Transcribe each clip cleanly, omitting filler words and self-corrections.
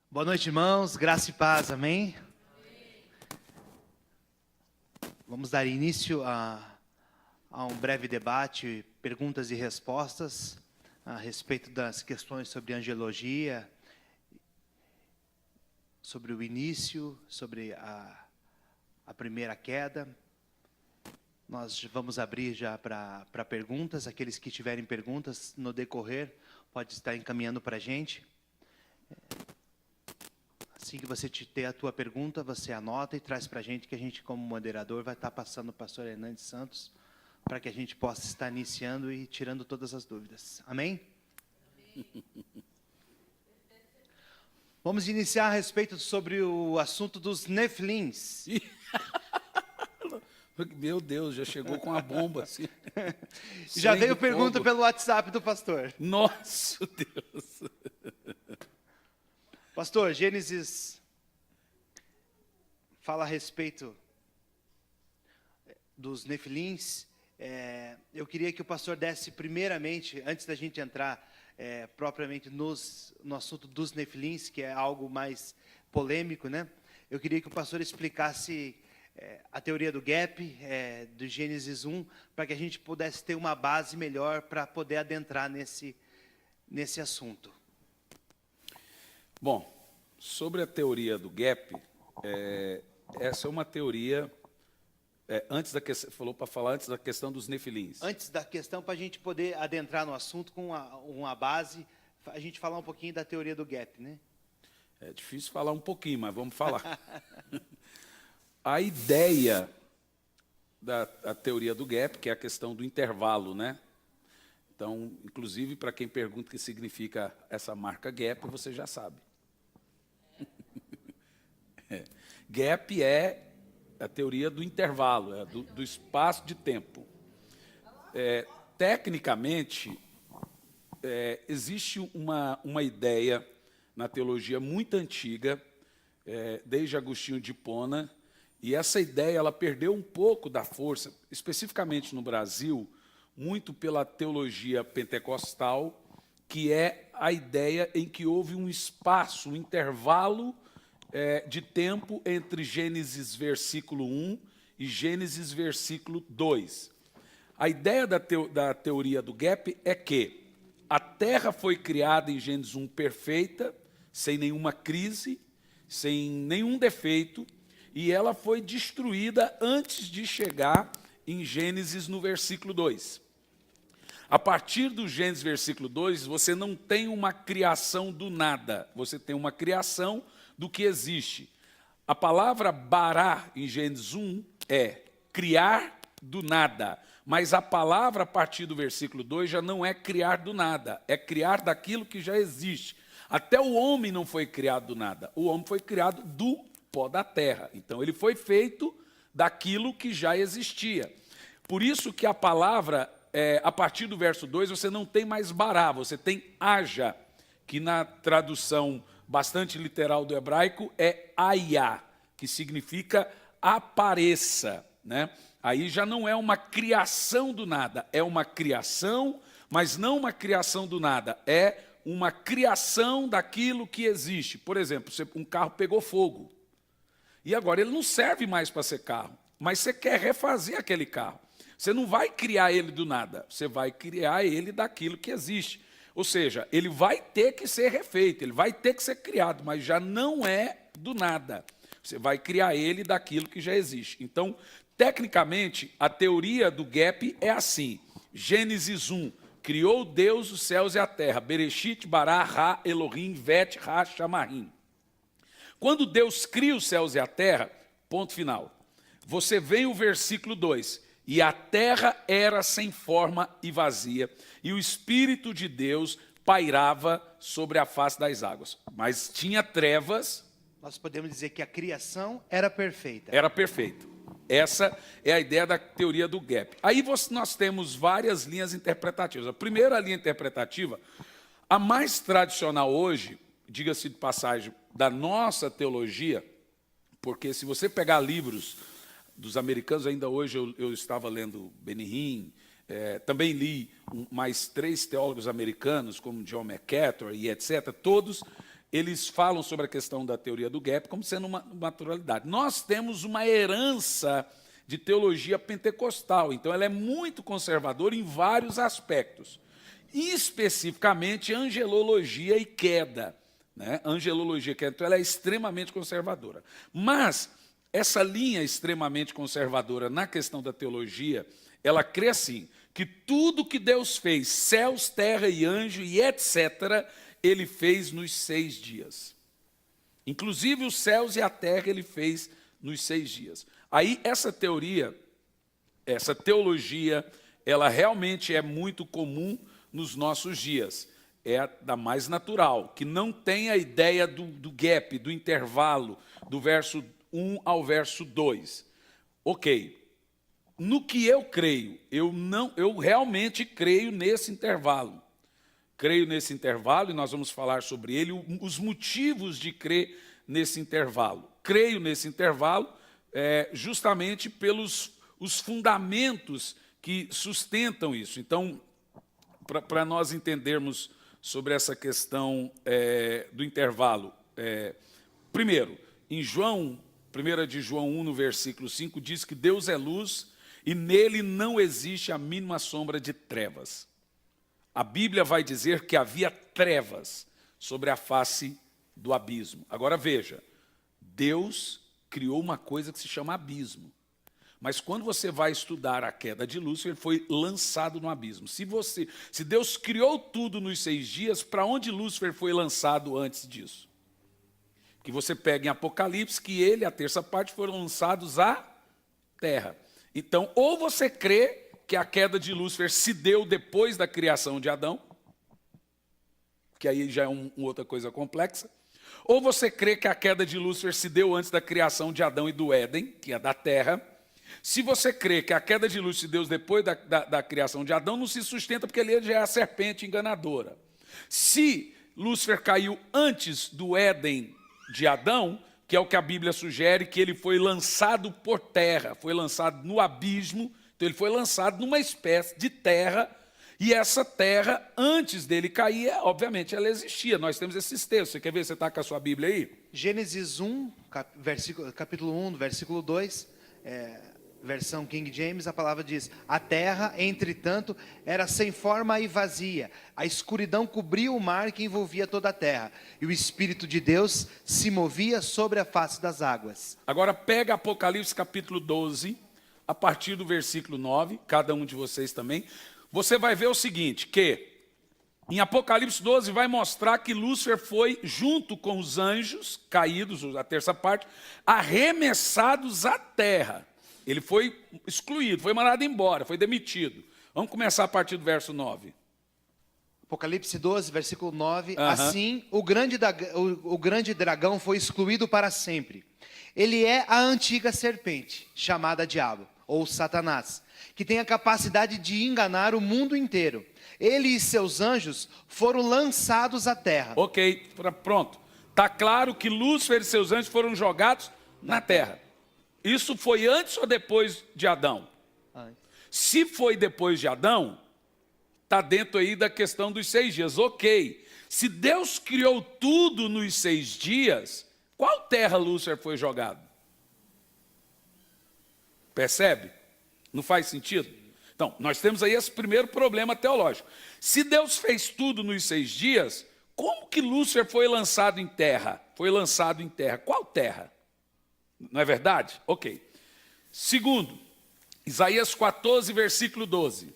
Boa noite, irmãos. Graça e paz, amém? Vamos dar início a um breve debate, perguntas e respostas a respeito das questões sobre angelologia, sobre o início, sobre a primeira queda. Nós vamos abrir já para perguntas. Aqueles que tiverem perguntas no decorrer, pode estar encaminhando para a gente. Assim que você ter a tua pergunta, você anota e traz para a gente, que a gente, como moderador, vai estar passando o pastor Hernandes Santos, para que a gente possa estar iniciando e tirando todas as dúvidas. Amém? Amém. Vamos iniciar a respeito sobre o assunto dos Nefilins. Meu Deus, já chegou com a bomba assim. Já veio pergunta pelo WhatsApp do pastor. Nossa Deus. Pastor, Gênesis fala a respeito dos Nefilins. Eu queria que o pastor desse primeiramente, antes da gente entrar propriamente no assunto dos Nefilins, que é algo mais polêmico, né? Eu queria que o pastor explicasse a teoria do gap, do Gênesis 1, para que a gente pudesse ter uma base melhor para poder adentrar nesse assunto. Bom, sobre a teoria do gap, essa é uma teoria, falou para falar antes da questão dos nefilins. Antes da questão, para a gente poder adentrar no assunto com uma base, a gente falar um pouquinho da teoria do gap, né? É difícil falar um pouquinho, mas vamos falar. A ideia da teoria do gap, que é a questão do intervalo, né? Então, inclusive, para quem pergunta o que significa essa marca gap, você já sabe. Gap é a teoria do intervalo, do espaço de tempo. Tecnicamente, existe uma ideia na teologia muito antiga, desde Agostinho de Hipona, e essa ideia ela perdeu um pouco da força, especificamente no Brasil, muito pela teologia pentecostal, que é a ideia em que houve um espaço, um intervalo de tempo entre Gênesis versículo 1 e Gênesis versículo 2. A ideia da teoria do gap é que a Terra foi criada em Gênesis 1 perfeita, sem nenhuma crise, sem nenhum defeito, e ela foi destruída antes de chegar em Gênesis no versículo 2. A partir do Gênesis versículo 2, você não tem uma criação do nada, você tem uma criação do que existe. A palavra bará em Gênesis 1 é criar do nada, mas a palavra a partir do versículo 2 já não é criar do nada, é criar daquilo que já existe. Até o homem não foi criado do nada, o homem foi criado do pó da terra. Então ele foi feito daquilo que já existia. Por isso que a palavra, a partir do verso 2, você não tem mais bará, você tem haja, que na tradução bastante literal do hebraico é ayá, que significa apareça, né? Aí já não é uma criação do nada, é uma criação, mas não uma criação do nada, é uma criação daquilo que existe. Por exemplo, um carro pegou fogo, e agora ele não serve mais para ser carro, mas você quer refazer aquele carro. Você não vai criar ele do nada, você vai criar ele daquilo que existe. Ou seja, ele vai ter que ser refeito, ele vai ter que ser criado, mas já não é do nada. Você vai criar ele daquilo que já existe. Então, tecnicamente, a teoria do gap é assim. Gênesis 1, criou Deus os céus e a terra. Bereshit, bara, ra, Elohim, vet, ra, shamarim. Quando Deus cria os céus e a terra, ponto final. Você vê o versículo 2. E a terra era sem forma e vazia, e o Espírito de Deus pairava sobre a face das águas. Mas tinha trevas. Nós podemos dizer que a criação era perfeita. Era perfeito. Essa é a ideia da teoria do gap. Aí nós temos várias linhas interpretativas. A primeira linha interpretativa, a mais tradicional hoje, diga-se de passagem, da nossa teologia, porque se você pegar livros dos americanos, ainda hoje eu estava lendo Benny Hinn, também li mais 3 teólogos americanos, como John MacArthur e etc., todos eles falam sobre a questão da teoria do gap como sendo uma naturalidade. Nós temos uma herança de teologia pentecostal, então ela é muito conservadora em vários aspectos, especificamente angelologia e queda. Né? Angelologia e queda, então ela é extremamente conservadora. Mas essa linha extremamente conservadora na questão da teologia, ela crê assim, que tudo que Deus fez, céus, terra e anjo e etc., ele fez nos 6 dias. Inclusive os céus e a terra ele fez nos 6 dias. Aí essa teoria, essa teologia, ela realmente é muito comum nos nossos dias. É a da mais natural, que não tem a ideia do gap, do intervalo, do verso 1 ao verso 2. Ok. No que eu creio, eu realmente creio nesse intervalo. Creio nesse intervalo, e nós vamos falar sobre ele, os motivos de crer nesse intervalo. Creio nesse intervalo justamente pelos os fundamentos que sustentam isso. Então, para nós entendermos sobre essa questão do intervalo, primeiro, em João, 1 de João 1, no versículo 5, diz que Deus é luz e nele não existe a mínima sombra de trevas. A Bíblia vai dizer que havia trevas sobre a face do abismo. Agora veja, Deus criou uma coisa que se chama abismo. Mas quando você vai estudar a queda de Lúcifer, ele foi lançado no abismo. Se Deus criou tudo nos 6 dias, para onde Lúcifer foi lançado antes disso? Que você pega em Apocalipse que ele, a terça parte, foram lançados à terra. Então, ou você crê que a queda de Lúcifer se deu depois da criação de Adão, que aí já é uma outra coisa complexa, ou você crê que a queda de Lúcifer se deu antes da criação de Adão e do Éden, que é da terra. Se você crê que a queda de Lúcifer se deu depois da criação de Adão, não se sustenta porque ele já é a serpente enganadora. Se Lúcifer caiu antes do Éden de Adão, que é o que a Bíblia sugere, que ele foi lançado por terra, foi lançado no abismo, então ele foi lançado numa espécie de terra, e essa terra, antes dele cair, obviamente ela existia. Nós temos esses textos. Você quer ver? Você está com a sua Bíblia aí? Gênesis 1, capítulo 1, versículo 2, versão King James, a palavra diz: a terra, entretanto, era sem forma e vazia. A escuridão cobria o mar que envolvia toda a terra. E o Espírito de Deus se movia sobre a face das águas. Agora pega Apocalipse capítulo 12, a partir do versículo 9, cada um de vocês também. Você vai ver o seguinte, que em Apocalipse 12 vai mostrar que Lúcifer foi, junto com os anjos caídos, a terça parte, arremessados à terra. Ele foi excluído, foi mandado embora, foi demitido. Vamos começar a partir do verso 9. Apocalipse 12, versículo 9. Assim, o grande dragão foi excluído para sempre. Ele é a antiga serpente, chamada Diabo, ou Satanás, que tem a capacidade de enganar o mundo inteiro. Ele e seus anjos foram lançados à terra. Ok, pronto. Está claro que Lúcifer e seus anjos foram jogados na terra. Isso foi antes ou depois de Adão? Se foi depois de Adão, está dentro aí da questão dos 6 dias. Ok, se Deus criou tudo nos 6 dias, qual terra Lúcifer foi jogado? Percebe? Não faz sentido? Então, nós temos aí esse primeiro problema teológico. Se Deus fez tudo nos 6 dias, como que Lúcifer foi lançado em terra? Foi lançado em terra. Qual terra? Não é verdade? Ok. Segundo, Isaías 14, versículo 12.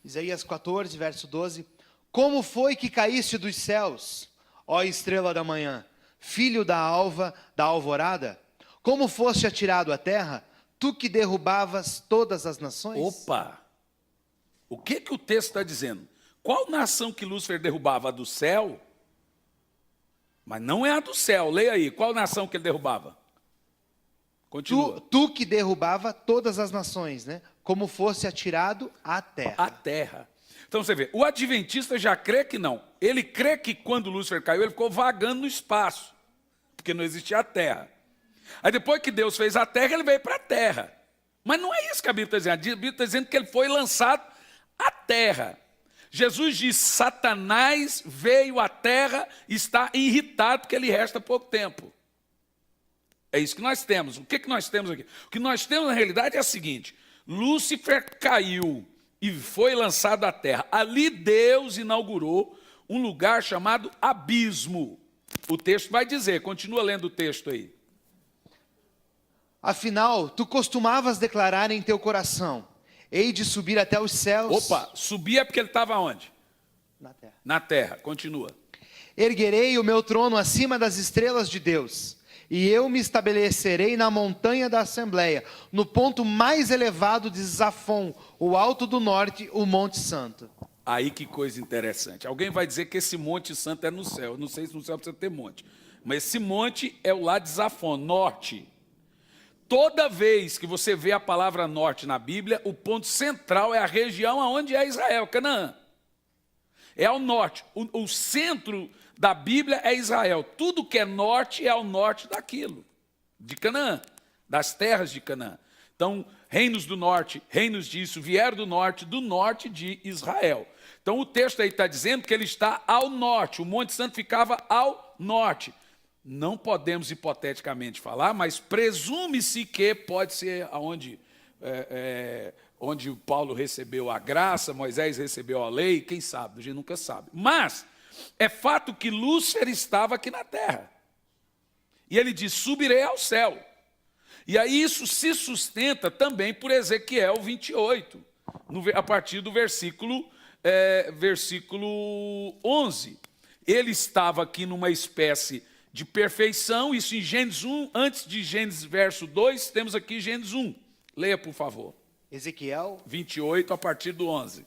Isaías 14, verso 12. Como foi que caíste dos céus, ó estrela da manhã, filho da alva, da alvorada? Como foste atirado à terra, tu que derrubavas todas as nações? Opa! O que o texto está dizendo? Qual nação que Lúcifer derrubava? A do céu? Mas não é a do céu. Leia aí. Qual nação que ele derrubava? Continua. Tu que derrubava todas as nações, né? Como fosse atirado à terra. À terra. Então você vê, o adventista já crê que não. Ele crê que quando Lúcifer caiu, ele ficou vagando no espaço, porque não existia a terra. Aí depois que Deus fez a terra, ele veio para a terra. Mas não é isso que a Bíblia está dizendo. A Bíblia está dizendo que ele foi lançado à terra. Jesus diz, Satanás veio à terra e está irritado porque lhe resta pouco tempo. É isso que nós temos. O que nós temos aqui? O que nós temos na realidade é o seguinte, Lúcifer caiu e foi lançado à terra. Ali Deus inaugurou um lugar chamado abismo. O texto vai dizer, continua lendo o texto aí. Afinal, tu costumavas declarar em teu coração, hei de subir até os céus. Opa, subir é porque ele estava onde? Na terra. Na terra, continua. Erguerei o meu trono acima das estrelas de Deus, e eu me estabelecerei na montanha da Assembleia, no ponto mais elevado de Zafon, o alto do norte, o Monte Santo. Aí que coisa interessante. Alguém vai dizer que esse Monte Santo é no céu. Eu não sei se no céu precisa ter monte. Mas esse monte é o lá de Zafon, norte. Toda vez que você vê a palavra norte na Bíblia, o ponto central é a região onde é Israel, Canaã. É ao norte. O centro da Bíblia é Israel. Tudo que é norte é ao norte daquilo, de Canaã, das terras de Canaã. Então, reinos do norte, reinos disso, vieram do norte de Israel. Então, o texto aí está dizendo que ele está ao norte. O Monte Santo ficava ao norte. Não podemos hipoteticamente falar, mas presume-se que pode ser onde Paulo recebeu a graça, Moisés recebeu a lei, quem sabe, a gente nunca sabe. Mas é fato que Lúcifer estava aqui na terra. E ele diz, subirei ao céu. E aí isso se sustenta também por Ezequiel 28, a partir do versículo 11. Ele estava aqui numa espécie de perfeição, isso em Gênesis 1, antes de Gênesis verso 2, temos aqui Gênesis 1. Leia, por favor. Ezequiel 28, a partir do 11.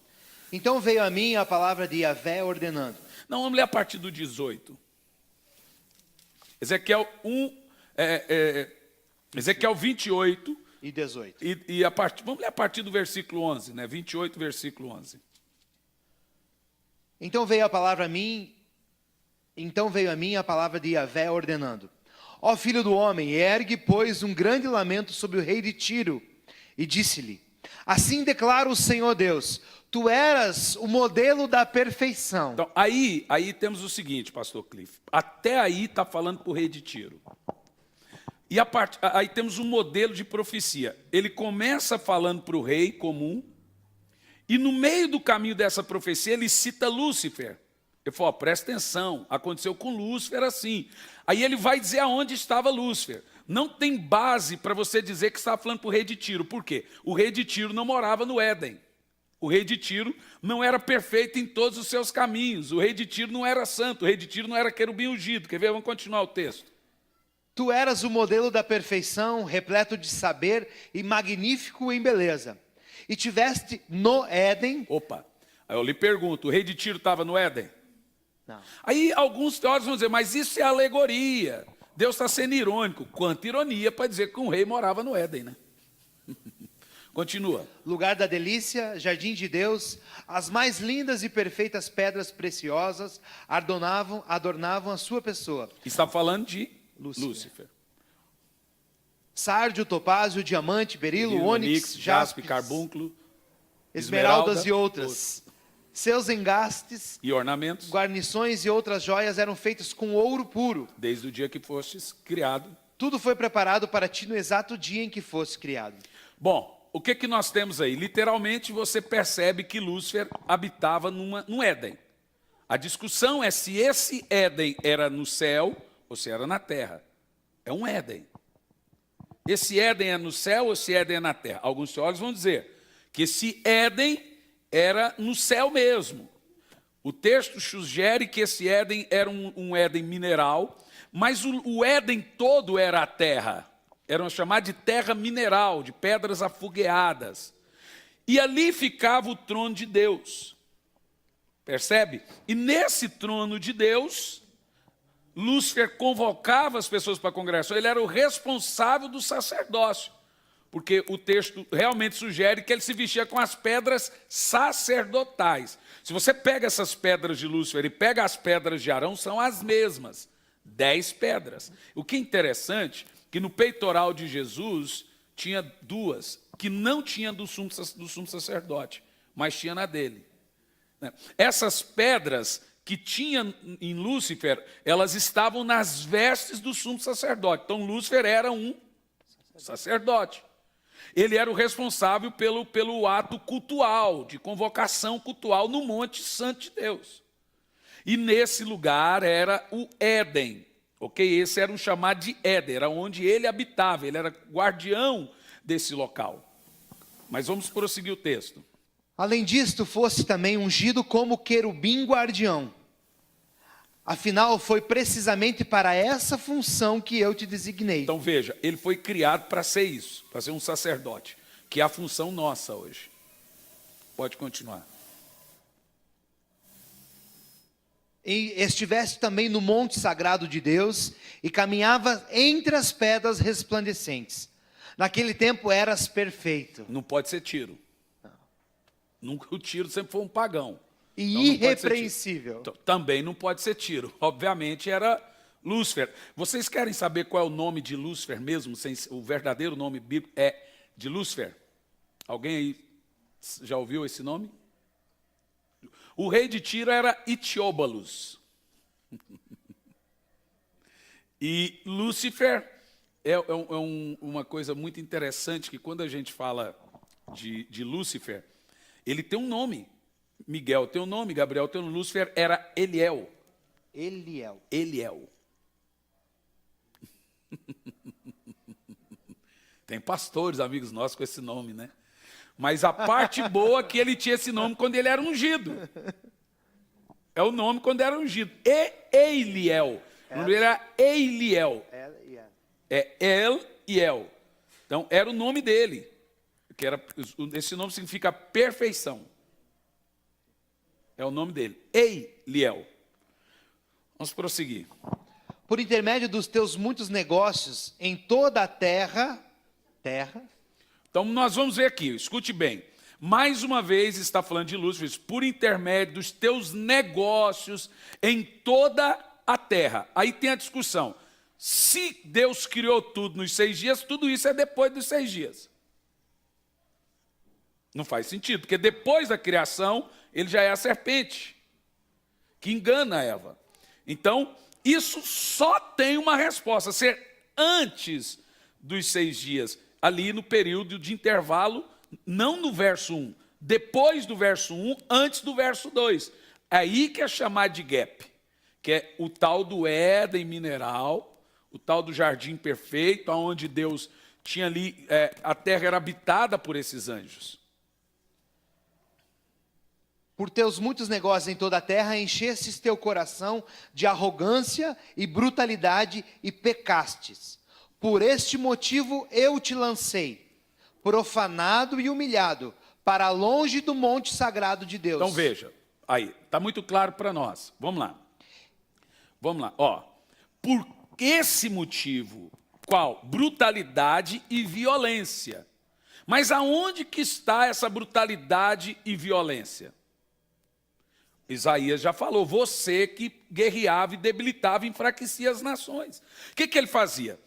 Então veio a mim a palavra de Yahvé ordenando. Não, vamos ler a partir do 18. Ezequiel 28 E 18. Vamos ler a partir do versículo 11, né? 28, versículo 11. Então veio a mim a palavra de Yahvé ordenando. Ó filho do homem, ergue, pois, um grande lamento sobre o rei de Tiro. E disse-lhe, assim declara o Senhor Deus, tu eras o modelo da perfeição. Então, aí temos o seguinte, pastor Cliff. Até aí está falando para o rei de Tiro. E aí temos um modelo de profecia. Ele começa falando para o rei comum, e no meio do caminho dessa profecia ele cita Lúcifer. Ele falou, presta atenção, aconteceu com Lúcifer assim. Aí ele vai dizer aonde estava Lúcifer. Não tem base para você dizer que estava falando para o rei de Tiro. Por quê? O rei de Tiro não morava no Éden. O rei de Tiro não era perfeito em todos os seus caminhos. O rei de Tiro não era santo. O rei de Tiro não era querubim ungido. Quer ver? Vamos continuar o texto. Tu eras o modelo da perfeição, repleto de saber e magnífico em beleza. E tiveste no Éden... Opa, aí eu lhe pergunto, o rei de Tiro estava no Éden? Não. Aí alguns teólogos vão dizer, mas isso é alegoria. Deus está sendo irônico. Quanta ironia para dizer que um rei morava no Éden, né? Continua. Lugar da delícia, jardim de Deus, as mais lindas e perfeitas pedras preciosas adornavam a sua pessoa. Está falando de Lúcifer. Sárdio, topázio, diamante, berilo, ônix, jaspe, carbúnculo, esmeraldas e outras. Seus engastes e ornamentos, guarnições e outras joias eram feitos com ouro puro. Desde o dia que fostes criado. Tudo foi preparado para ti no exato dia em que foste criado. Bom, o que nós temos aí? Literalmente você percebe que Lúcifer habitava num Éden. A discussão é se esse Éden era no céu ou se era na terra. É um Éden. Esse Éden é no céu ou se Éden é na terra? Alguns teólogos vão dizer que esse Éden era no céu mesmo. O texto sugere que esse Éden era um Éden mineral, mas o Éden todo era a terra. Era chamado de terra mineral, de pedras afogueadas. E ali ficava o trono de Deus. Percebe? E nesse trono de Deus, Lúcifer convocava as pessoas para a congregação, ele era o responsável do sacerdócio. Porque o texto realmente sugere que ele se vestia com as pedras sacerdotais. Se você pega essas pedras de Lúcifer e pega as pedras de Arão, são as mesmas, 10 pedras. O que é interessante, que no peitoral de Jesus tinha duas, que não tinha do sumo sacerdote, mas tinha na dele. Essas pedras que tinha em Lúcifer, elas estavam nas vestes do sumo sacerdote. Então, Lúcifer era um sacerdote. Ele era o responsável pelo ato cultual, de convocação cultual no Monte Santo de Deus. E nesse lugar era o Éden, ok? Esse era um chamado de Éden, era onde ele habitava, ele era guardião desse local. Mas vamos prosseguir o texto. Além disto, fosse também ungido como querubim guardião. Afinal, foi precisamente para essa função que eu te designei. Então veja, ele foi criado para ser isso, para ser um sacerdote, que é a função nossa hoje. Pode continuar. E estivesse também no monte sagrado de Deus e caminhava entre as pedras resplandecentes. Naquele tempo eras perfeito. Não pode ser Tiro. Nunca, o Tiro sempre foi um pagão. E então irrepreensível. Então, também não pode ser Tiro. Obviamente era Lúcifer. Vocês querem saber qual é o nome de Lúcifer mesmo? O verdadeiro nome bíblico é de Lúcifer? Alguém aí já ouviu esse nome? O rei de Tiro era Itióbalos. E Lúcifer é uma coisa muito interessante, que quando a gente fala de Lúcifer, ele tem um nome. Miguel tem um nome, Gabriel tem um nome. Lúcifer era Eliel. Eliel. Tem pastores, amigos nossos, com esse nome, né? Mas a parte boa é que ele tinha esse nome quando ele era ungido. É o nome quando era ungido. Eliel. O nome dele era Eliel. É El-Iel. Então, era o nome dele. Esse nome significa perfeição. É o nome dele. Eliel. Vamos prosseguir. Por intermédio dos teus muitos negócios em toda a terra. Então, nós vamos ver aqui, escute bem. Mais uma vez está falando de Lúcifer, por intermédio dos teus negócios em toda a terra. Aí tem a discussão. Se Deus criou tudo nos 6 dias, tudo isso é depois dos 6 dias. Não faz sentido, porque depois da criação, ele já é a serpente, que engana Eva. Então, isso só tem uma resposta, ser antes dos 6 dias, ali no período de intervalo, não no verso 1, depois do verso 1, antes do verso 2. Aí que é chamado de gap, que é o tal do Éden mineral, o tal do jardim perfeito, onde Deus tinha ali, a terra era habitada por esses anjos. Por teus muitos negócios em toda a terra, enchestes teu coração de arrogância e brutalidade e pecastes. Por este motivo eu te lancei, profanado e humilhado, para longe do monte sagrado de Deus. Então veja, aí, está muito claro para nós. Vamos lá. Ó, por esse motivo, qual? Brutalidade e violência. Mas aonde que está essa brutalidade e violência? Isaías já falou, você que guerreava e debilitava e enfraquecia as nações. O que ele fazia?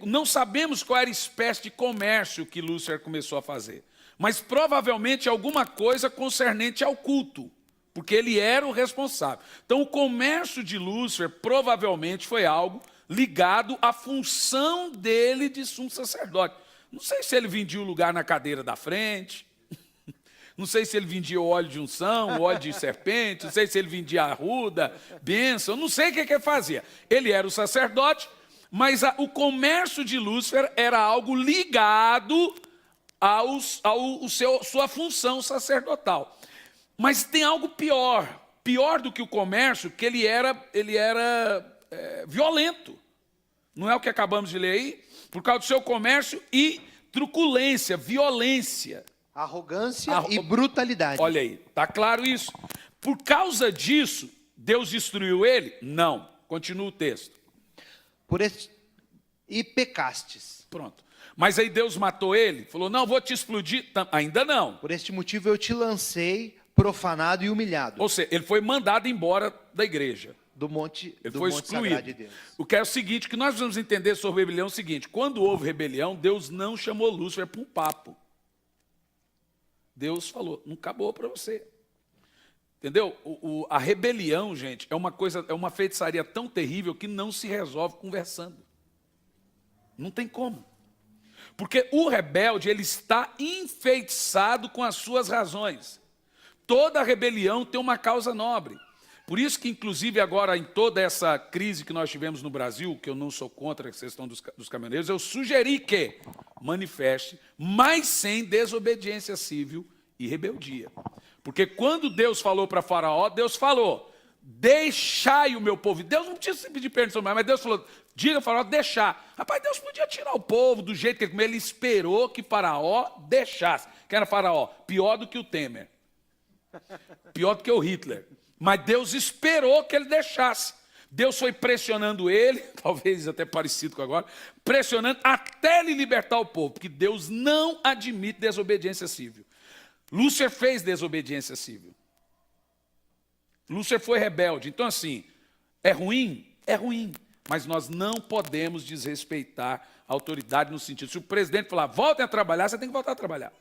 Não sabemos qual era a espécie de comércio que Lúcifer começou a fazer, mas provavelmente alguma coisa concernente ao culto, porque ele era o responsável. Então o comércio de Lúcifer provavelmente foi algo ligado à função dele de sumo sacerdote. Não sei se ele vendia o lugar na cadeira da frente, não sei se ele vendia o óleo de unção, o óleo de serpente, não sei se ele vendia arruda, bênção, não sei o que ele fazia. Ele era o sacerdote, mas o comércio de Lúcifer era algo ligado à sua função sacerdotal. Mas tem algo pior do que o comércio, que ele era violento. Não é o que acabamos de ler aí? Por causa do seu comércio e truculência, violência. Arrogância e brutalidade. Olha aí, está claro isso? Por causa disso, Deus destruiu ele? Não. Continua o texto. E pecastes. Pronto. Mas aí Deus matou ele? Falou, não, vou te explodir. Ainda não. Por este motivo eu te lancei, profanado e humilhado. Ou seja, ele foi mandado embora da igreja. do monte, Ele do foi monte excluído. sagrado de Deus. O que é o seguinte, o que nós vamos entender sobre rebelião é o seguinte: quando houve rebelião, Deus não chamou Lúcifer para um papo. Deus falou, não acabou para você. Entendeu? A rebelião, gente, é uma feitiçaria tão terrível que não se resolve conversando. Não tem como. Porque o rebelde, ele está enfeitiçado com as suas razões. Toda rebelião tem uma causa nobre. Por isso que, inclusive, agora, em toda essa crise que nós tivemos no Brasil, que eu não sou contra a questão dos caminhoneiros, eu sugeri que manifeste, mas sem desobediência civil e rebeldia. Porque quando Deus falou para Faraó, Deus falou, deixai o meu povo. Deus não tinha se pedir permissão, mas Deus falou, diga a Faraó, deixar. Rapaz, Deus podia tirar o povo do jeito que ele comeu, ele esperou que Faraó deixasse. Quem era Faraó? Pior do que o Temer. Pior do que o Hitler. Mas Deus esperou que ele deixasse. Deus foi pressionando ele, talvez até parecido com agora, pressionando até ele libertar o povo, porque Deus não admite desobediência civil. Lúcifer fez desobediência civil. Lúcifer foi rebelde. Então, assim, é ruim? É ruim. Mas nós não podemos desrespeitar a autoridade no sentido. Se o presidente falar, voltem a trabalhar, você tem que voltar a trabalhar.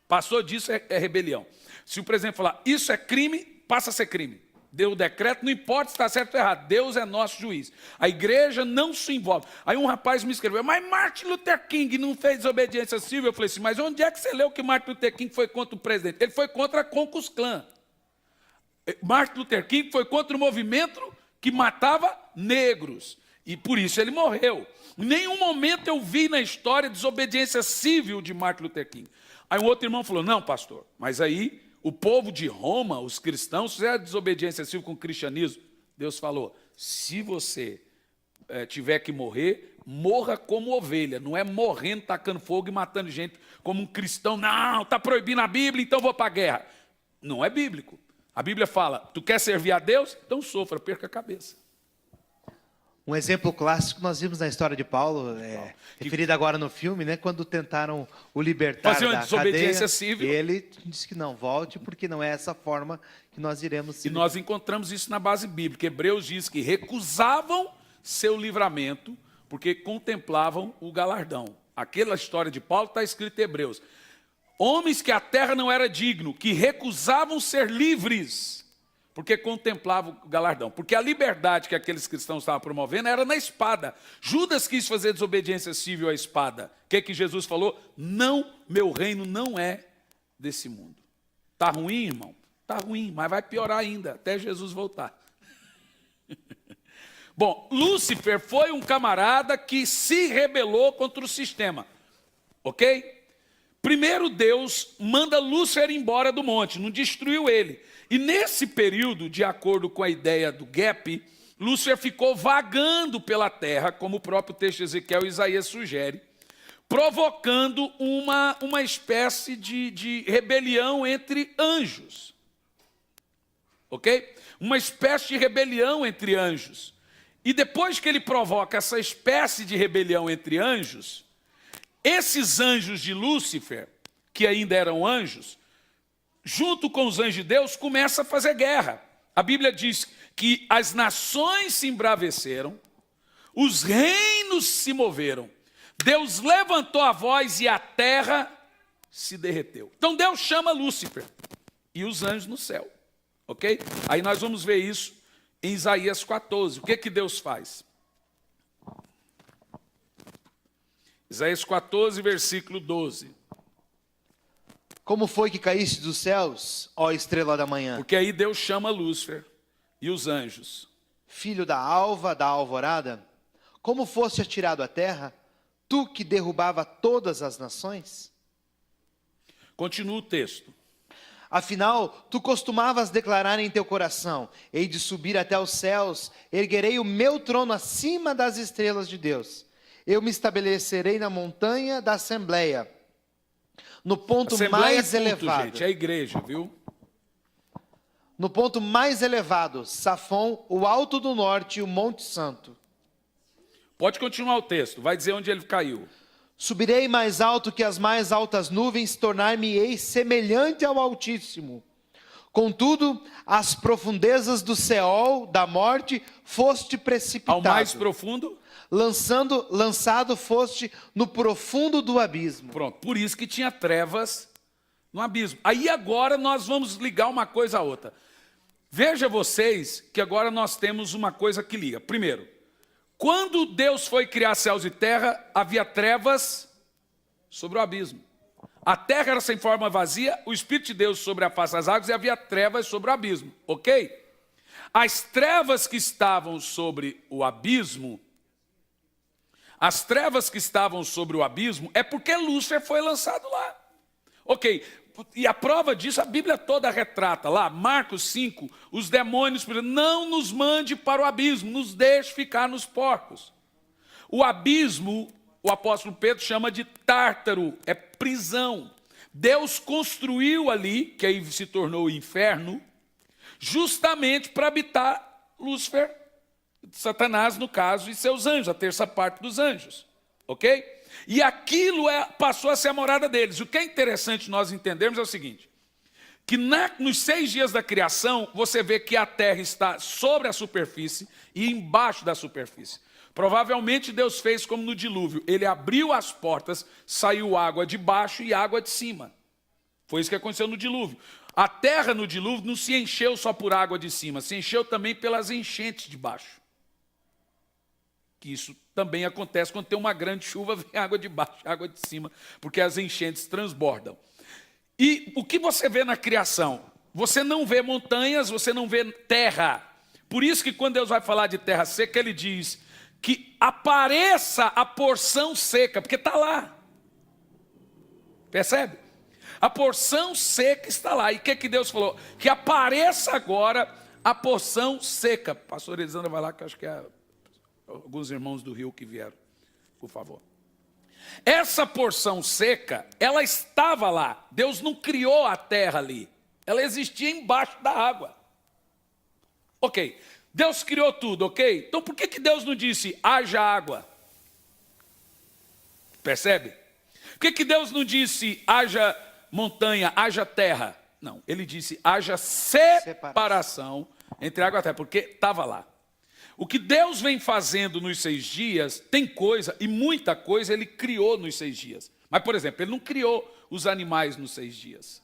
Passou disso, é rebelião. Se o presidente falar, isso é crime, passa a ser crime. Deu o decreto, não importa se está certo ou errado, Deus é nosso juiz. A igreja não se envolve. Aí um rapaz me escreveu, mas Martin Luther King não fez desobediência civil? Eu falei assim, mas onde é que você leu que Martin Luther King foi contra o presidente? Ele foi contra a Ku Klux Klan. Martin Luther King foi contra o movimento que matava negros. E por isso ele morreu. Em nenhum momento eu vi na história desobediência civil de Martin Luther King. Aí um outro irmão falou, não, pastor, mas aí o povo de Roma, os cristãos, fizeram desobediência civil com o cristianismo. Deus falou, se você tiver que morrer, morra como ovelha. Não é morrendo, tacando fogo e matando gente como um cristão. Não, está proibido na Bíblia, então vou para a guerra. Não é bíblico. A Bíblia fala, tu quer servir a Deus? Então sofra, perca a cabeça. Um exemplo clássico nós vimos na história de Paulo, referido agora no filme, né, quando tentaram o libertar fazer uma da desobediência cadeia, civil. ele disse que não, volte, porque não é essa forma que nós iremos se E nós encontramos isso na base bíblica. Hebreus diz que recusavam seu livramento porque contemplavam o galardão. Aquela história de Paulo está escrita em Hebreus. Homens que a terra não era digno, que recusavam ser livres, porque contemplavam o galardão. Porque a liberdade que aqueles cristãos estavam promovendo era na espada. Judas quis fazer desobediência civil à espada. O que Jesus falou? Não, meu reino não é desse mundo. Está ruim, irmão? Está ruim, mas vai piorar ainda, até Jesus voltar. Bom, Lúcifer foi um camarada que se rebelou contra o sistema. Ok? Primeiro Deus manda Lúcifer embora do monte, não destruiu ele. E nesse período, de acordo com a ideia do gap, Lúcifer ficou vagando pela terra, como o próprio texto de Ezequiel e Isaías sugere, provocando uma espécie de rebelião entre anjos. Ok? Uma espécie de rebelião entre anjos. E depois que ele provoca essa espécie de rebelião entre anjos, esses anjos de Lúcifer, que ainda eram anjos, junto com os anjos de Deus, começa a fazer guerra. A Bíblia diz que as nações se embraveceram, os reinos se moveram, Deus levantou a voz e a terra se derreteu. Então Deus chama Lúcifer e os anjos no céu, ok? Aí nós vamos ver isso em Isaías 14. O que Deus faz? Isaías 14, versículo 12. Como foi que caíste dos céus, ó estrela da manhã? Porque aí Deus chama Lúcifer e os anjos. Filho da alva, da alvorada, como foste atirado à terra, tu que derrubava todas as nações? Continua o texto. Afinal, tu costumavas declarar em teu coração, hei de subir até os céus, erguerei o meu trono acima das estrelas de Deus. Eu me estabelecerei na montanha da Assembleia, no ponto mais elevado. Gente, é a igreja, viu? No ponto mais elevado, Safon, o alto do norte e o Monte Santo. Pode continuar o texto, vai dizer onde ele caiu. Subirei mais alto que as mais altas nuvens, tornar-me-ei semelhante ao Altíssimo. Contudo, às profundezas do Seol, da morte, foste precipitado. Ao mais profundo. Lançado foste no profundo do abismo. Pronto, por isso que tinha trevas no abismo. Aí agora nós vamos ligar uma coisa a outra. Veja vocês que agora nós temos uma coisa que liga. Primeiro, quando Deus foi criar céus e terra, havia trevas sobre o abismo. A terra era sem forma vazia, o Espírito de Deus sobre a face das águas e havia trevas sobre o abismo, ok? As trevas que estavam sobre o abismo, é porque Lúcifer foi lançado lá. Ok, e a prova disso, a Bíblia toda retrata lá, Marcos 5, os demônios, não nos mande para o abismo, nos deixe ficar nos porcos. O abismo, o apóstolo Pedro chama de tártaro, é prisão. Deus construiu ali, que aí se tornou o inferno, justamente para habitar Lúcifer, Satanás no caso, e seus anjos, a terça parte dos anjos, ok? E aquilo passou a ser a morada deles. O que é interessante nós entendermos é o seguinte, que nos 6 dias da criação, você vê que a terra está sobre a superfície e embaixo da superfície. Provavelmente Deus fez como no dilúvio, ele abriu as portas, saiu água de baixo e água de cima. Foi isso que aconteceu no dilúvio. A terra no dilúvio não se encheu só por água de cima, se encheu também pelas enchentes de baixo. Que isso também acontece quando tem uma grande chuva, vem água de baixo, água de cima, porque as enchentes transbordam. E o que você vê na criação? Você não vê montanhas, você não vê terra. Por isso que quando Deus vai falar de terra seca, ele diz que apareça a porção seca, porque está lá. Percebe? A porção seca está lá. E o que Deus falou? Que apareça agora a porção seca. Pastor Elisandra vai lá, que eu acho que é alguns irmãos do Rio que vieram, por favor. Essa porção seca, ela estava lá. Deus não criou a terra ali. Ela existia embaixo da água. Ok. Deus criou tudo, ok? Então por que Deus não disse, haja água? Percebe? Por que Deus não disse, haja montanha, haja terra? Não, ele disse, haja separação entre água e terra, porque estava lá. O que Deus vem fazendo nos 6 dias, tem coisa, e muita coisa ele criou nos 6 dias. Mas, por exemplo, ele não criou os animais nos 6 dias.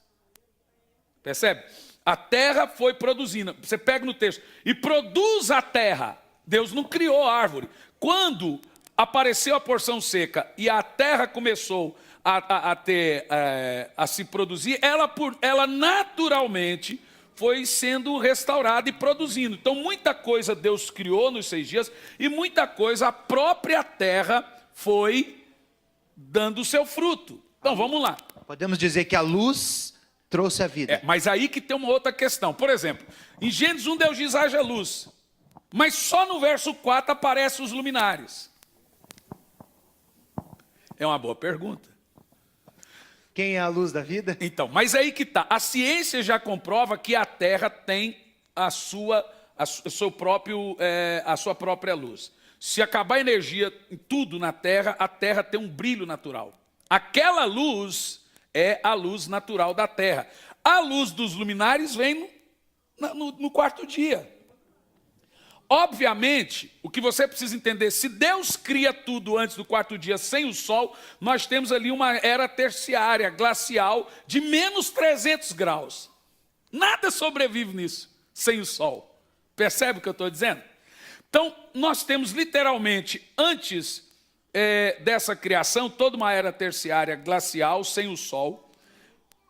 Percebe? A terra foi produzindo. Você pega no texto, e produz a terra. Deus não criou a árvore. Quando apareceu a porção seca e a terra começou a se produzir, ela naturalmente foi sendo restaurada e produzindo. Então, muita coisa Deus criou nos 6 dias e muita coisa a própria terra foi dando o seu fruto. Então, vamos lá. Podemos dizer que a luz trouxe a vida. Mas aí que tem uma outra questão. Por exemplo, em Gênesis 1, Deus diz, haja luz. Mas só no verso 4 aparecem os luminares. É uma boa pergunta. Quem é a luz da vida? Então, mas aí que está. A ciência já comprova que a Terra tem a sua própria luz. Se acabar a energia em tudo na Terra, a Terra tem um brilho natural. Aquela luz é a luz natural da Terra. A luz dos luminares vem no 4º dia. Obviamente, o que você precisa entender, se Deus cria tudo antes do 4º dia sem o sol, nós temos ali uma era terciária, glacial, de menos 300 graus. Nada sobrevive nisso, sem o sol. Percebe o que eu estou dizendo? Então, nós temos literalmente, antes dessa criação, toda uma era terciária, glacial, sem o sol.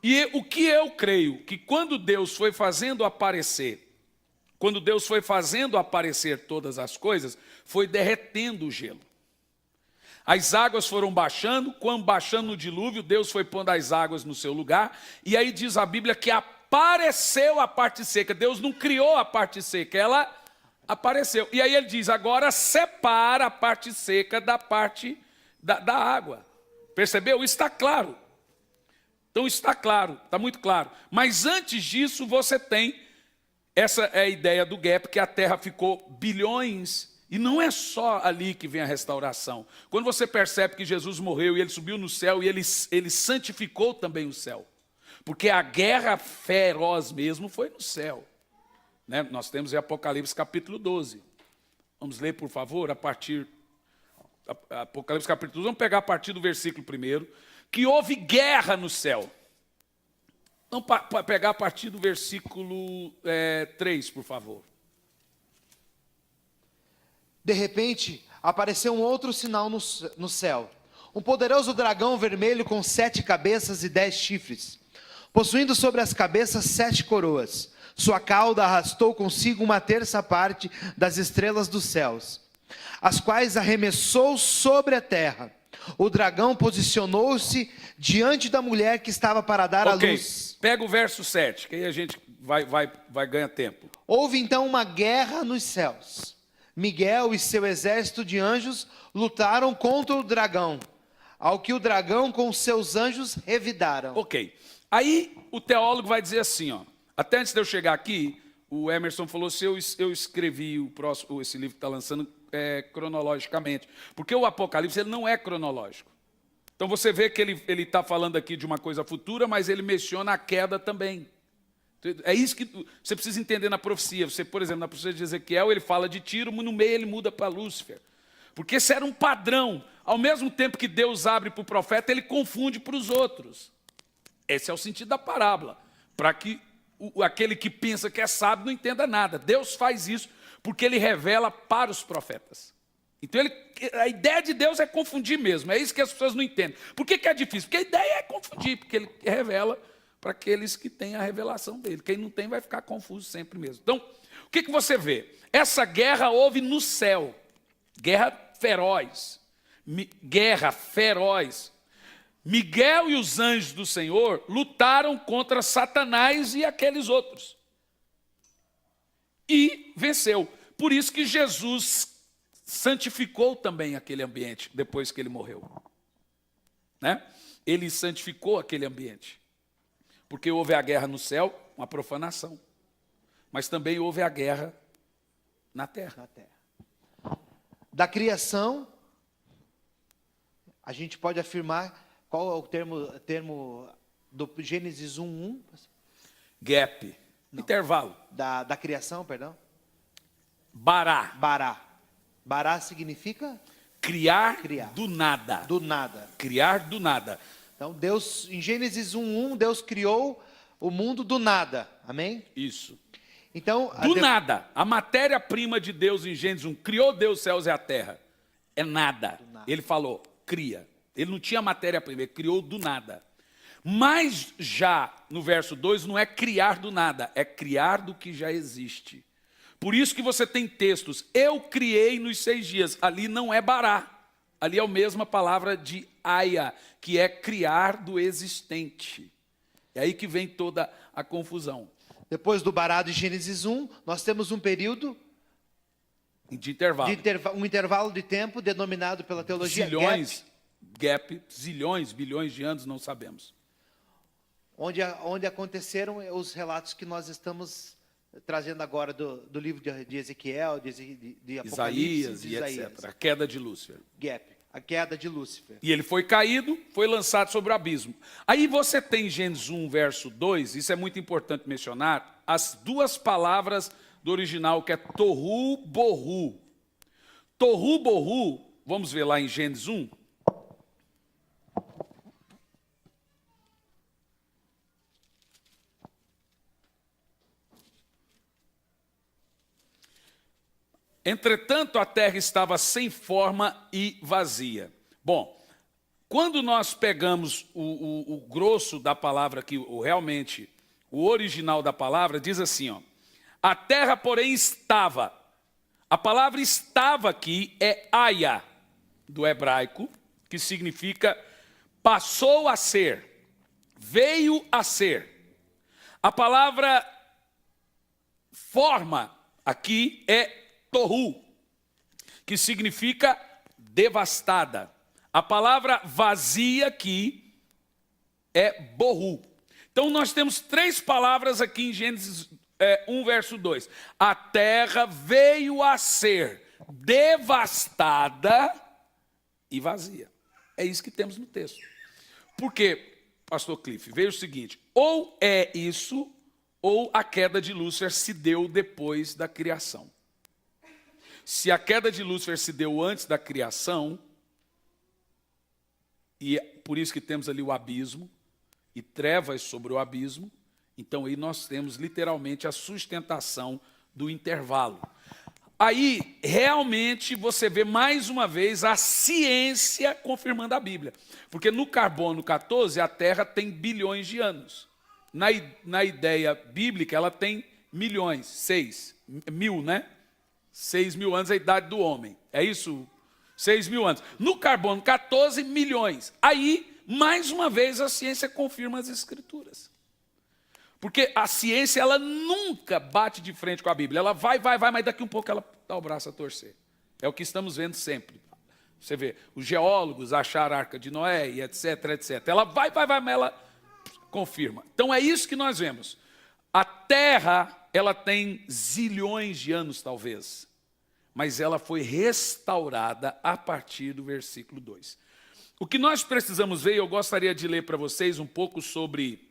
E o que eu creio, que quando Deus foi fazendo aparecer todas as coisas, foi derretendo o gelo. As águas foram baixando, quando baixando no dilúvio, Deus foi pondo as águas no seu lugar, e aí diz a Bíblia que apareceu a parte seca. Deus não criou a parte seca, ela apareceu. E aí ele diz, agora separa a parte seca da parte da água. Percebeu? Está claro. Então está claro, está muito claro. Mas antes disso você tem... Essa é a ideia do gap, que a terra ficou bilhões, e não é só ali que vem a restauração. Quando você percebe que Jesus morreu e ele subiu no céu e ele santificou também o céu. Porque a guerra feroz mesmo foi no céu. Né? Nós temos em Apocalipse capítulo 12. Vamos ler, por favor, a partir... Apocalipse capítulo 12, vamos pegar a partir do versículo 1, que houve guerra no céu. Vamos pegar a partir do versículo 3, por favor. De repente, apareceu um outro sinal no céu. Um poderoso dragão vermelho com 7 cabeças e 10 chifres, possuindo sobre as cabeças 7 coroas. Sua cauda arrastou consigo 1/3 das estrelas dos céus, as quais arremessou sobre a terra. O dragão posicionou-se diante da mulher que estava para dar à luz. Pega o verso 7, que aí a gente vai ganhar tempo. Houve então uma guerra nos céus. Miguel e seu exército de anjos lutaram contra o dragão, ao que o dragão com seus anjos revidaram. Ok. Aí o teólogo vai dizer assim, ó. Até antes de eu chegar aqui, o Emerson falou se eu escrevi esse livro que está lançando cronologicamente. Porque o Apocalipse ele não é cronológico. Então você vê que ele está falando aqui de uma coisa futura, mas ele menciona a queda também. É isso que você precisa entender na profecia. Você, por exemplo, na profecia de Ezequiel, ele fala de Tiro, no meio ele muda para Lúcifer. Porque esse era um padrão. Ao mesmo tempo que Deus abre para o profeta, ele confunde para os outros. Esse é o sentido da parábola. Para que aquele que pensa que é sábio não entenda nada. Deus faz isso porque ele revela para os profetas. Então a ideia de Deus é confundir mesmo. É isso que as pessoas não entendem. Por que é difícil? Porque a ideia é confundir, porque ele revela para aqueles que têm a revelação dele. Quem não tem vai ficar confuso sempre mesmo. Então, o que você vê? Essa guerra houve no céu. Guerra feroz. Guerra feroz. Miguel e os anjos do Senhor lutaram contra Satanás e aqueles outros. E venceu. Por isso que Jesus santificou também aquele ambiente depois que ele morreu. Né? Ele santificou aquele ambiente. Porque houve a guerra no céu, uma profanação. Mas também houve a guerra na terra. Da criação, a gente pode afirmar, qual é o termo do Gênesis 1:1? Gap. Não. Intervalo. Da criação, perdão? Bará. Bará. Bará significa? Criar do nada. Do nada. Criar do nada. Então, Deus, em Gênesis 1:1, Deus criou o mundo do nada. Amém? Isso. Então, do nada. A matéria-prima de Deus em Gênesis 1, criou Deus os céus e a terra. É nada. Ele falou, cria. Ele não tinha matéria-prima, ele criou do nada. Mas já no verso 2 não é criar do nada, é criar do que já existe. Por isso que você tem textos, eu criei nos 6 dias. Ali não é bará. Ali é a mesma palavra de aia, que é criar do existente. É aí que vem toda a confusão. Depois do bará de Gênesis 1, nós temos um período de intervalo. Um intervalo de tempo denominado pela teologia zilhões, bilhões de anos, não sabemos. Onde aconteceram os relatos que nós estamos trazendo agora do livro de Ezequiel, de Apocalipse, Isaías e etc. A queda de Lúcifer. A queda de Lúcifer. E ele foi caído, foi lançado sobre o abismo. Aí você tem Gênesis 1, verso 2, isso é muito importante mencionar, as 2 palavras do original, que é tohu, bohu. Tohu, bohu, vamos ver lá em Gênesis 1. Entretanto, a terra estava sem forma e vazia. Bom, quando nós pegamos o grosso da palavra aqui, realmente, o original da palavra, diz assim, ó, a terra, porém, estava. A palavra estava aqui é aya, do hebraico, que significa passou a ser, veio a ser. A palavra forma aqui é tohu, que significa devastada. A palavra vazia aqui é bohu. Então nós temos 3 palavras aqui em Gênesis 1, verso 2. A terra veio a ser devastada e vazia. É isso que temos no texto. Por quê? pastor Cliff, veio o seguinte: ou é isso, ou a queda de Lúcifer se deu depois da criação. Se a queda de Lúcifer se deu antes da criação, e é por isso que temos ali o abismo, e trevas sobre o abismo, então aí nós temos literalmente a sustentação do intervalo. Aí, realmente, você vê mais uma vez a ciência confirmando a Bíblia. Porque no carbono 14, a Terra tem bilhões de anos. Na ideia bíblica, ela tem milhões, 6.000, né? 6.000 anos é a idade do homem. É isso? 6.000 anos. No carbono 14, milhões. Aí, mais uma vez, a ciência confirma as Escrituras. Porque a ciência, ela nunca bate de frente com a Bíblia. Ela vai, mas daqui um pouco ela dá o braço a torcer. É o que estamos vendo sempre. Você vê, os geólogos acharam a Arca de Noé, e etc, etc. Ela vai, mas ela confirma. Então é isso que nós vemos. A Terra, ela tem zilhões de anos, talvez. Mas ela foi restaurada a partir do versículo 2. O que nós precisamos ver, eu gostaria de ler para vocês um pouco sobre...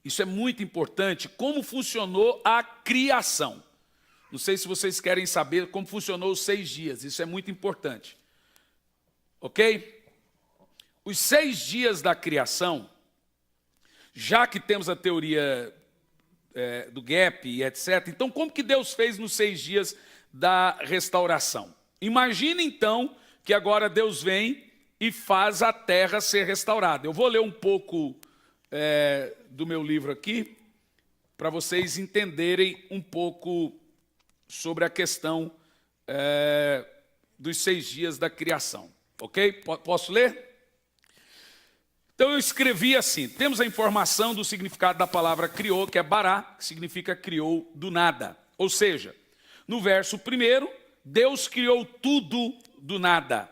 Isso é muito importante, como funcionou a criação. Não sei se vocês querem saber como funcionou os 6 dias, isso é muito importante. Ok? Os 6 dias da criação, já que temos a teoria do gap e etc., então como que Deus fez nos 6 dias da restauração? Imagine então que agora Deus vem e faz a terra ser restaurada. Eu vou ler um pouco... do meu livro aqui, para vocês entenderem um pouco sobre a questão dos 6 dias da criação. Ok? Posso ler? Então eu escrevi assim, temos a informação do significado da palavra criou, que é bará, que significa criou do nada. Ou seja, no verso 1, Deus criou tudo do nada.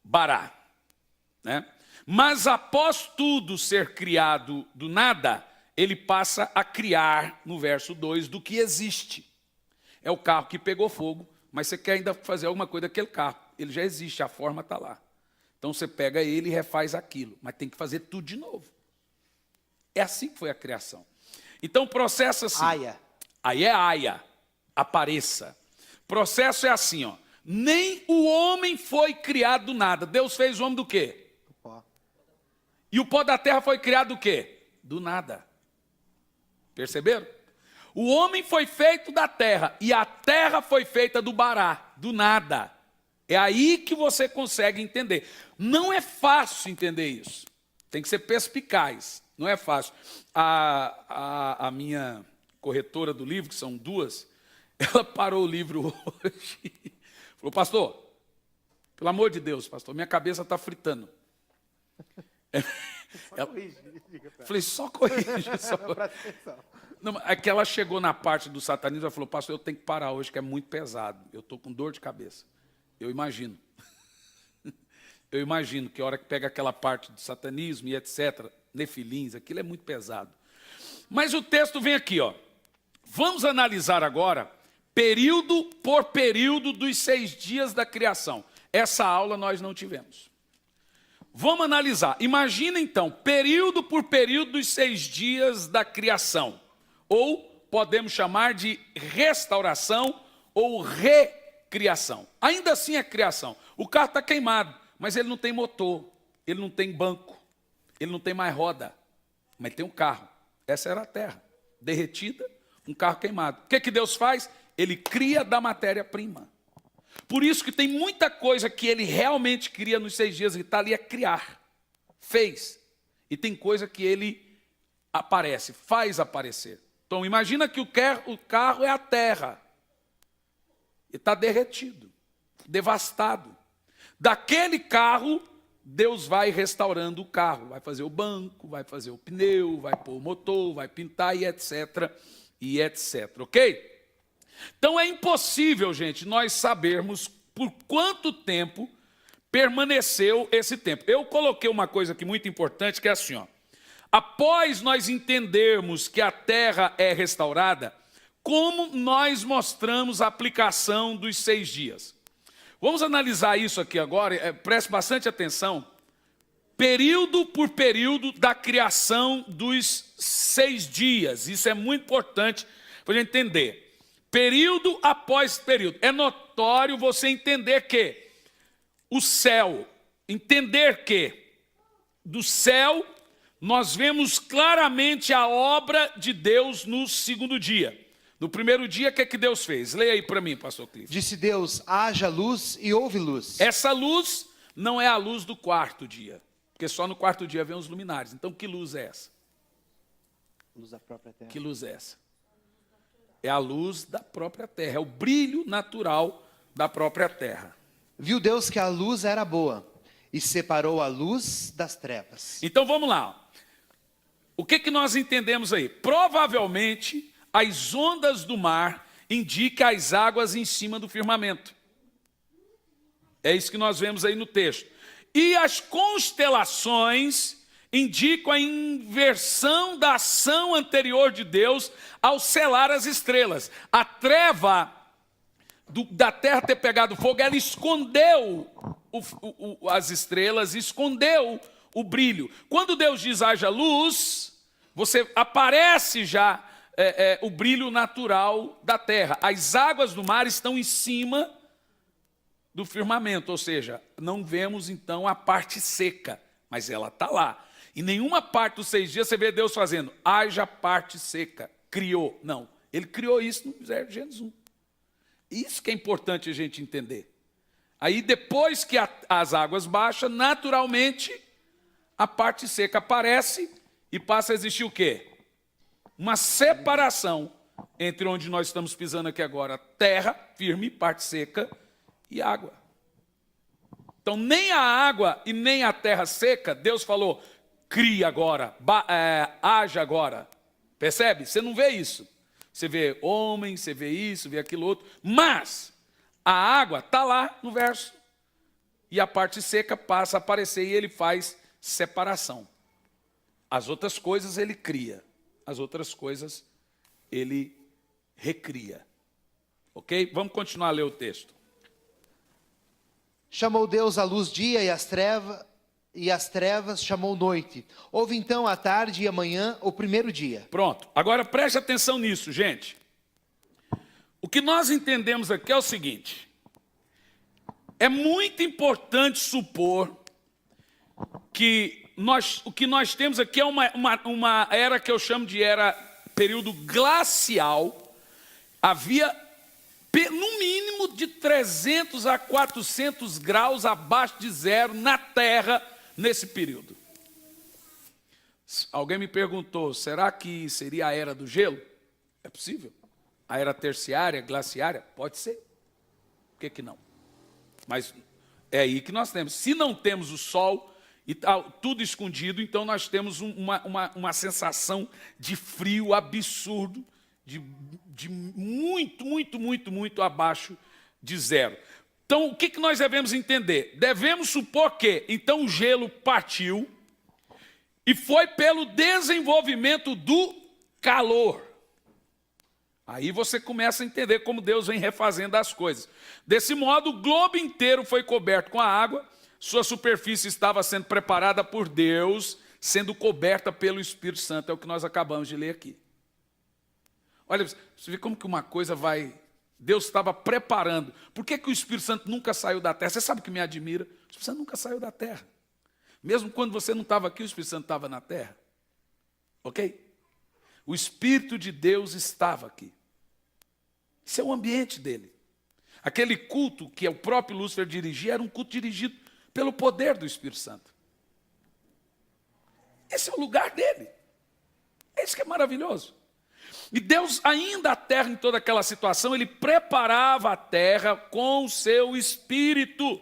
Bará. Né? Mas após tudo ser criado do nada, ele passa a criar, no verso 2, do que existe. É o carro que pegou fogo, mas você quer ainda fazer alguma coisa daquele carro. Ele já existe, a forma está lá. Então você pega ele e refaz aquilo, mas tem que fazer tudo de novo. É assim que foi a criação. Então o processo assim... Aí é aia, apareça. O processo é assim, ó. Nem o homem foi criado do nada. Deus fez o homem do quê? E o pó da terra foi criado do quê? Do nada. Perceberam? O homem foi feito da terra e a terra foi feita do bará, do nada. É aí que você consegue entender. Não é fácil entender isso. Tem que ser perspicaz. Não é fácil. A minha corretora do livro, que são 2, ela parou o livro hoje. Falou, pastor, pelo amor de Deus, pastor, minha cabeça está fritando. Falei, só corrige. Não, é que ela chegou na parte do satanismo e falou, pastor, eu tenho que parar hoje, que é muito pesado. Eu estou com dor de cabeça. Eu imagino. Eu imagino que a hora que pega aquela parte do satanismo e etc., nefilins, aquilo é muito pesado. Mas o texto vem aqui, ó. Vamos analisar agora, período por período dos 6 dias da criação. Essa aula nós não tivemos. Vamos analisar. Imagina então, período por período dos 6 dias da criação. Ou podemos chamar de restauração ou recriação. Ainda assim é criação. O carro está queimado, mas ele não tem motor, ele não tem banco, ele não tem mais roda, mas tem um carro. Essa era a terra, derretida, um carro queimado. O que Deus faz? Ele cria da matéria-prima. Por isso que tem muita coisa que ele realmente cria nos 6 dias, que está ali, é criar. Fez. E tem coisa que ele aparece, faz aparecer. Então imagina que o carro é a terra. E está derretido, devastado. Daquele carro, Deus vai restaurando o carro. Vai fazer o banco, vai fazer o pneu, vai pôr o motor, vai pintar e etc. E etc. Ok? Então é impossível, gente, nós sabermos por quanto tempo permaneceu esse tempo. Eu coloquei uma coisa aqui muito importante, que é assim, ó. Após nós entendermos que a terra é restaurada, como nós mostramos a aplicação dos 6 dias? Vamos analisar isso aqui agora, preste bastante atenção. período por período da criação dos 6 dias. Isso é muito importante para a gente entender. Período após período. É notório você entender que o céu, entender que do céu nós vemos claramente a obra de Deus no segundo dia. No primeiro dia, o que é que Deus fez? Leia aí para mim, pastor Cliff. Disse Deus, haja luz e houve luz. Essa luz não é a luz do quarto dia, porque só no quarto dia vem os luminares. Então, que luz é essa? Luz da própria terra. Que luz é essa? É a luz da própria terra, é o brilho natural da própria terra. Viu Deus que a luz era boa e separou a luz das trevas. Então, vamos lá. O que nós entendemos aí? Provavelmente, as ondas do mar indicam as águas em cima do firmamento. É isso que nós vemos aí no texto. E as constelações indicam a inversão da ação anterior de Deus ao selar as estrelas. A treva da terra ter pegado fogo, ela escondeu as estrelas, escondeu o brilho. Quando Deus diz haja luz, você aparece já o brilho natural da terra. As águas do mar estão em cima do firmamento, ou seja, não vemos então a parte seca, mas ela está lá. Em nenhuma parte dos 6 dias você vê Deus fazendo, haja parte seca, criou. Não, ele criou isso no Gênesis 1. Isso que é importante a gente entender. Aí depois que as águas baixam, naturalmente a parte seca aparece e passa a existir o quê? Uma separação entre onde nós estamos pisando aqui agora, terra firme, parte seca, e água. Então, nem a água e nem a terra seca, Deus falou, cria agora, haja agora. Percebe? Você não vê isso. Você vê homem, você vê isso, vê aquilo outro. Mas a água está lá no verso. E a parte seca passa a aparecer e ele faz separação. As outras coisas ele cria. As outras coisas ele recria. Ok? Vamos continuar a ler o texto. Chamou Deus a luz dia e as trevas chamou noite. Houve então a tarde e a manhã, o primeiro dia. Pronto. Agora preste atenção nisso, gente. O que nós entendemos aqui é o seguinte. É muito importante supor que o que nós temos aqui é uma era que eu chamo de era período glacial. Havia no mínimo de 300 a 400 graus abaixo de zero na Terra nesse período. Alguém me perguntou, será que seria a era do gelo? É possível. A era terciária, glaciária? Pode ser. Por que não? Mas é aí que nós temos. Se não temos o sol e tal, tudo escondido, então nós temos uma sensação de frio absurdo, de muito abaixo de zero. Então, o que nós devemos entender? Devemos supor que, então, o gelo partiu e foi pelo desenvolvimento do calor. Aí você começa a entender como Deus vem refazendo as coisas. Desse modo, o globo inteiro foi coberto com a água, sua superfície estava sendo preparada por Deus, sendo coberta pelo Espírito Santo, é o que nós acabamos de ler aqui. Olha, você vê como que uma coisa vai... Deus estava preparando. Por que o Espírito Santo nunca saiu da terra? Você sabe o que me admira? O Espírito Santo nunca saiu da terra. Mesmo quando você não estava aqui, o Espírito Santo estava na terra. Ok? O Espírito de Deus estava aqui. Esse é o ambiente dele. Aquele culto que o próprio Lúcifer dirigia era um culto dirigido pelo poder do Espírito Santo. Esse é o lugar dele. É isso que é maravilhoso. E Deus, ainda a terra em toda aquela situação, ele preparava a terra com o seu Espírito.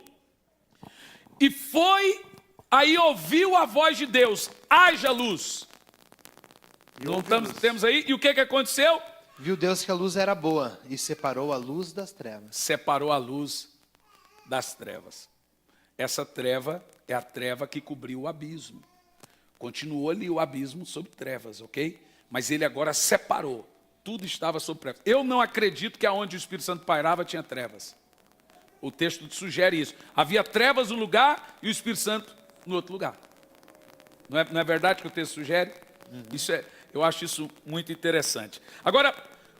E foi, aí ouviu a voz de Deus, haja luz. Temos aí, e o que aconteceu? Viu Deus que a luz era boa e separou a luz das trevas. Separou a luz das trevas. Essa treva é a treva que cobriu o abismo. Continuou ali o abismo sob trevas, ok? Mas ele agora separou. Tudo estava sob trevas. Eu não acredito que aonde o Espírito Santo pairava tinha trevas. O texto sugere isso. Havia trevas num lugar e o Espírito Santo no outro lugar. Não é verdade que o texto sugere? Eu acho isso muito interessante. Agora,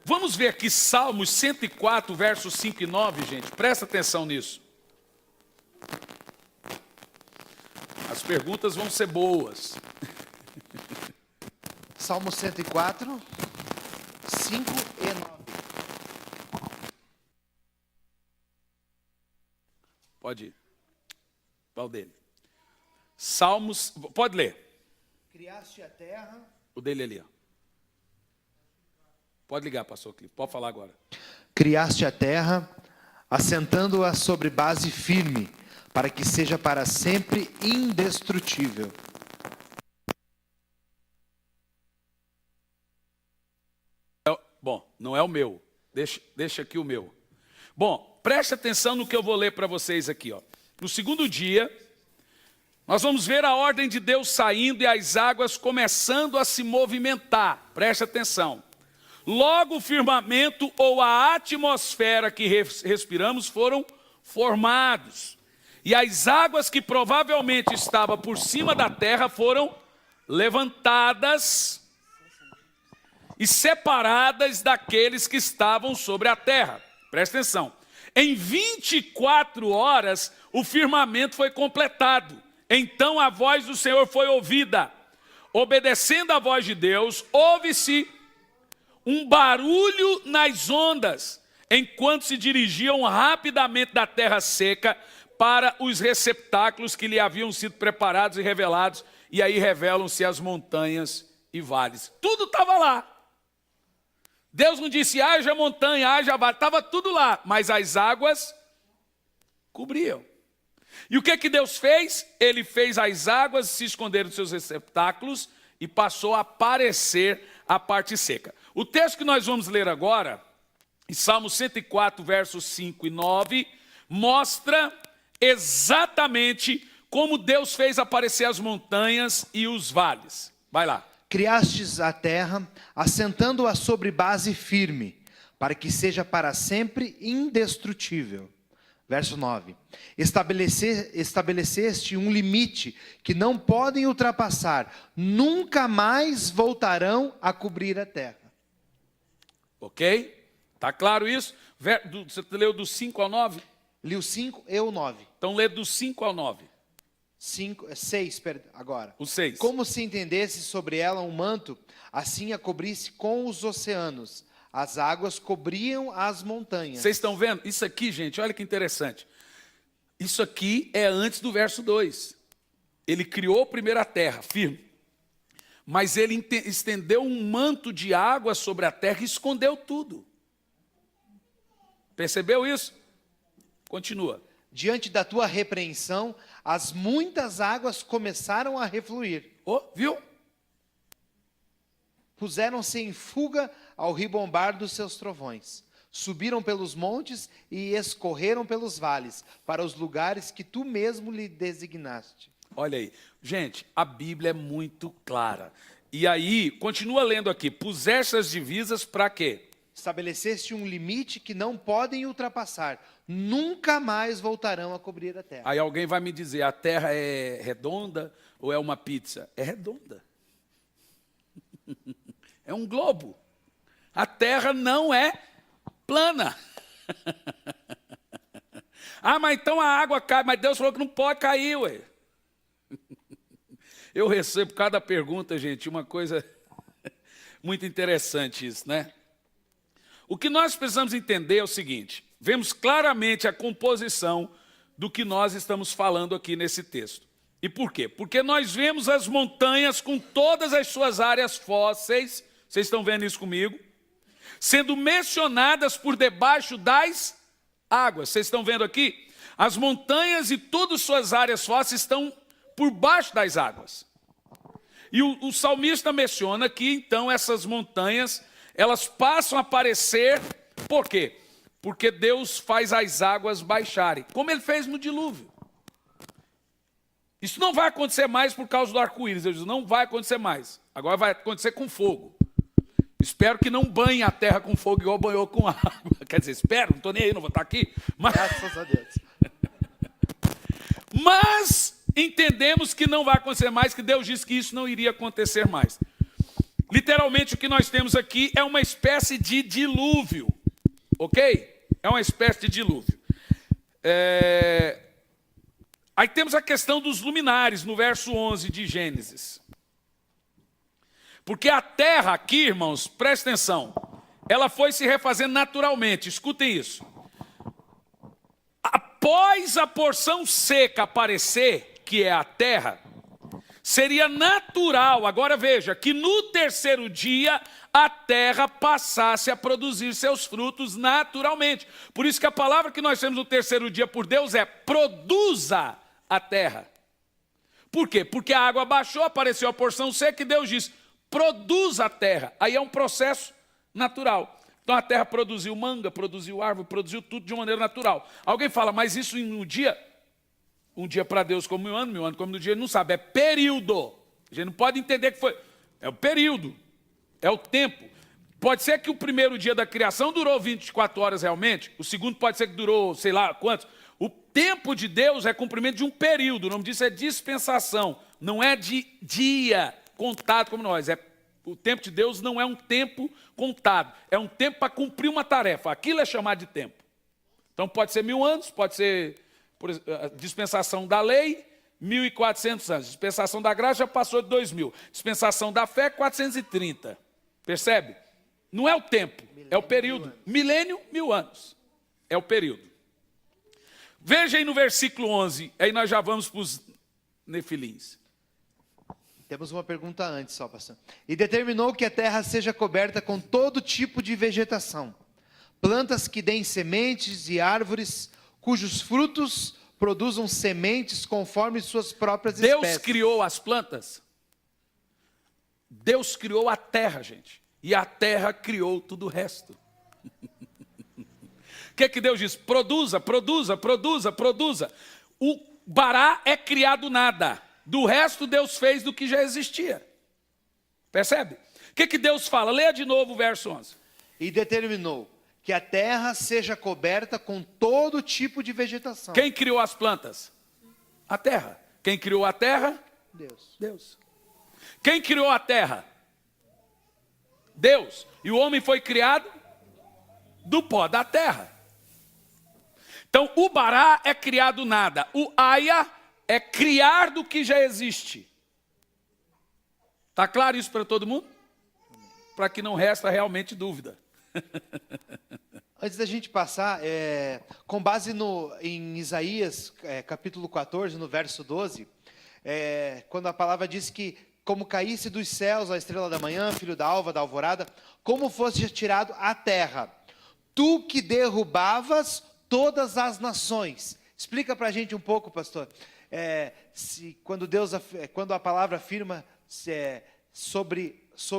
vamos ver aqui Salmos 104, versos 5 e 9, gente. Presta atenção nisso. As perguntas vão ser boas. Salmo 104, 5 e 9. Pode ir. Qual dele? Salmos, pode ler. Criaste a terra. O dele ali, ó. Pode ligar, pastor Clipe. Pode falar agora. Criaste a terra, assentando-a sobre base firme, para que seja para sempre indestrutível. Bom, não é o meu. Deixa aqui o meu. Bom, preste atenção no que eu vou ler para vocês aqui, ó. No segundo dia, nós vamos ver a ordem de Deus saindo e as águas começando a se movimentar. Preste atenção. Logo o firmamento ou a atmosfera que respiramos foram formados. E as águas que provavelmente estavam por cima da terra foram levantadas e separadas daqueles que estavam sobre a terra. Presta atenção. Em 24 horas, o firmamento foi completado. Então a voz do Senhor foi ouvida. Obedecendo à voz de Deus, ouve-se um barulho nas ondas, enquanto se dirigiam rapidamente da terra seca para os receptáculos que lhe haviam sido preparados e revelados. E aí revelam-se as montanhas e vales. Tudo estava lá. Deus não disse, haja montanha, haja vale, estava tudo lá, mas as águas cobriam. E o que Deus fez? Ele fez as águas se esconderem dos seus receptáculos e passou a aparecer a parte seca. O texto que nós vamos ler agora, em Salmo 104, versos 5 e 9, mostra exatamente como Deus fez aparecer as montanhas e os vales. Vai lá. Criastes a terra, assentando-a sobre base firme, para que seja para sempre indestrutível. Verso 9. Estabeleceste um limite que não podem ultrapassar, nunca mais voltarão a cobrir a terra. Ok? Está claro isso? Você leu do 5 ao 9? Li o 5 e o 9. Então lê do 5 ao 9. 6 agora. O 6. Como se entendesse sobre ela um manto, assim a cobrisse com os oceanos. As águas cobriam as montanhas. Vocês estão vendo? Isso aqui, gente, olha que interessante. Isso aqui é antes do verso 2. Ele criou primeiro a terra, firme. Mas ele estendeu um manto de água sobre a terra e escondeu tudo. Percebeu isso? Continua. Diante da tua repreensão, as muitas águas começaram a refluir. Oh, viu? Puseram-se em fuga ao ribombar dos seus trovões. Subiram pelos montes e escorreram pelos vales, para os lugares que tu mesmo lhe designaste. Olha aí. Gente, a Bíblia é muito clara. E aí, continua lendo aqui. Puseste as divisas para quê? Estabeleceste um limite que não podem ultrapassar. Nunca mais voltarão a cobrir a terra. Aí alguém vai me dizer, a terra é redonda ou é uma pizza? É redonda. É um globo. A terra não é plana. Ah, mas então a água cai. Mas Deus falou que não pode cair, ué. Eu recebo cada pergunta, gente, uma coisa muito interessante isso, né? O que nós precisamos entender é o seguinte, vemos claramente a composição do que nós estamos falando aqui nesse texto. E por quê? Porque nós vemos as montanhas com todas as suas áreas fósseis, vocês estão vendo isso comigo? Sendo mencionadas por debaixo das águas. Vocês estão vendo aqui? As montanhas e todas suas áreas fósseis estão por baixo das águas. E o salmista menciona que, então, essas montanhas, elas passam a aparecer, por quê? Porque Deus faz as águas baixarem, como Ele fez no dilúvio. Isso não vai acontecer mais por causa do arco-íris, eu digo, não vai acontecer mais. Agora vai acontecer com fogo. Espero que não banhe a terra com fogo igual banhou com água. Quer dizer, espero, não estou nem aí, não vou estar aqui. Graças a Deus. Mas entendemos que não vai acontecer mais, que Deus disse que isso não iria acontecer mais. Literalmente, o que nós temos aqui é uma espécie de dilúvio, ok? É uma espécie de dilúvio. Aí temos a questão dos luminares, no verso 11 de Gênesis. Porque a terra aqui, irmãos, presta atenção, ela foi se refazendo naturalmente, escutem isso. Após a porção seca aparecer, que é a terra, seria natural, agora veja, que no terceiro dia a terra passasse a produzir seus frutos naturalmente. Por isso que a palavra que nós temos no terceiro dia por Deus é produza a terra. Por quê? Porque a água baixou, apareceu a porção seca e Deus diz, produza a terra. Aí é um processo natural. Então a terra produziu manga, produziu árvore, produziu tudo de uma maneira natural. Alguém fala, mas isso em um dia para Deus como mil anos como no dia, ele não sabe, é período. A gente não pode entender que foi, é o período, é o tempo. Pode ser que o primeiro dia da criação durou 24 horas realmente, o segundo pode ser que durou, sei lá, quantos. O tempo de Deus é cumprimento de um período, o nome disso é dispensação, não é de dia contado como nós, o tempo de Deus não é um tempo contado, é um tempo para cumprir uma tarefa, aquilo é chamado de tempo. Então pode ser 1000 anos, pode ser por dispensação da lei, 1400 anos, dispensação da graça já passou de 2000, dispensação da fé, 430, percebe? Não é o tempo, é o período, milênio, 1000 anos, é o período. Veja aí no versículo 11, aí nós já vamos para os nefilins. Temos uma pergunta antes só, pastor. E determinou que a terra seja coberta com todo tipo de vegetação, plantas que deem sementes e árvores, cujos frutos produzam sementes conforme suas próprias espécies. Deus criou as plantas. Deus criou a terra, gente. E a terra criou tudo o resto. O que Deus diz? Produza, produza, produza, produza. O Bará é criado nada. Do resto Deus fez do que já existia. Percebe? O que Deus fala? Leia de novo o verso 11. E determinou que a terra seja coberta com todo tipo de vegetação. Quem criou as plantas? A terra. Quem criou a terra? Deus. Deus. Quem criou a terra? Deus. E o homem foi criado do pó da terra. Então, o Bará é criado nada. O Aya é criar do que já existe. Está claro isso para todo mundo? Para que não resta realmente dúvida. Antes da gente passar, com base em Isaías, capítulo 14, no verso 12, quando a palavra diz que como caísse dos céus a estrela da manhã, filho da alva, da alvorada, como fosse tirado a terra, tu que derrubavas todas as nações. Explica para a gente um pouco, pastor, quando a palavra afirma sobre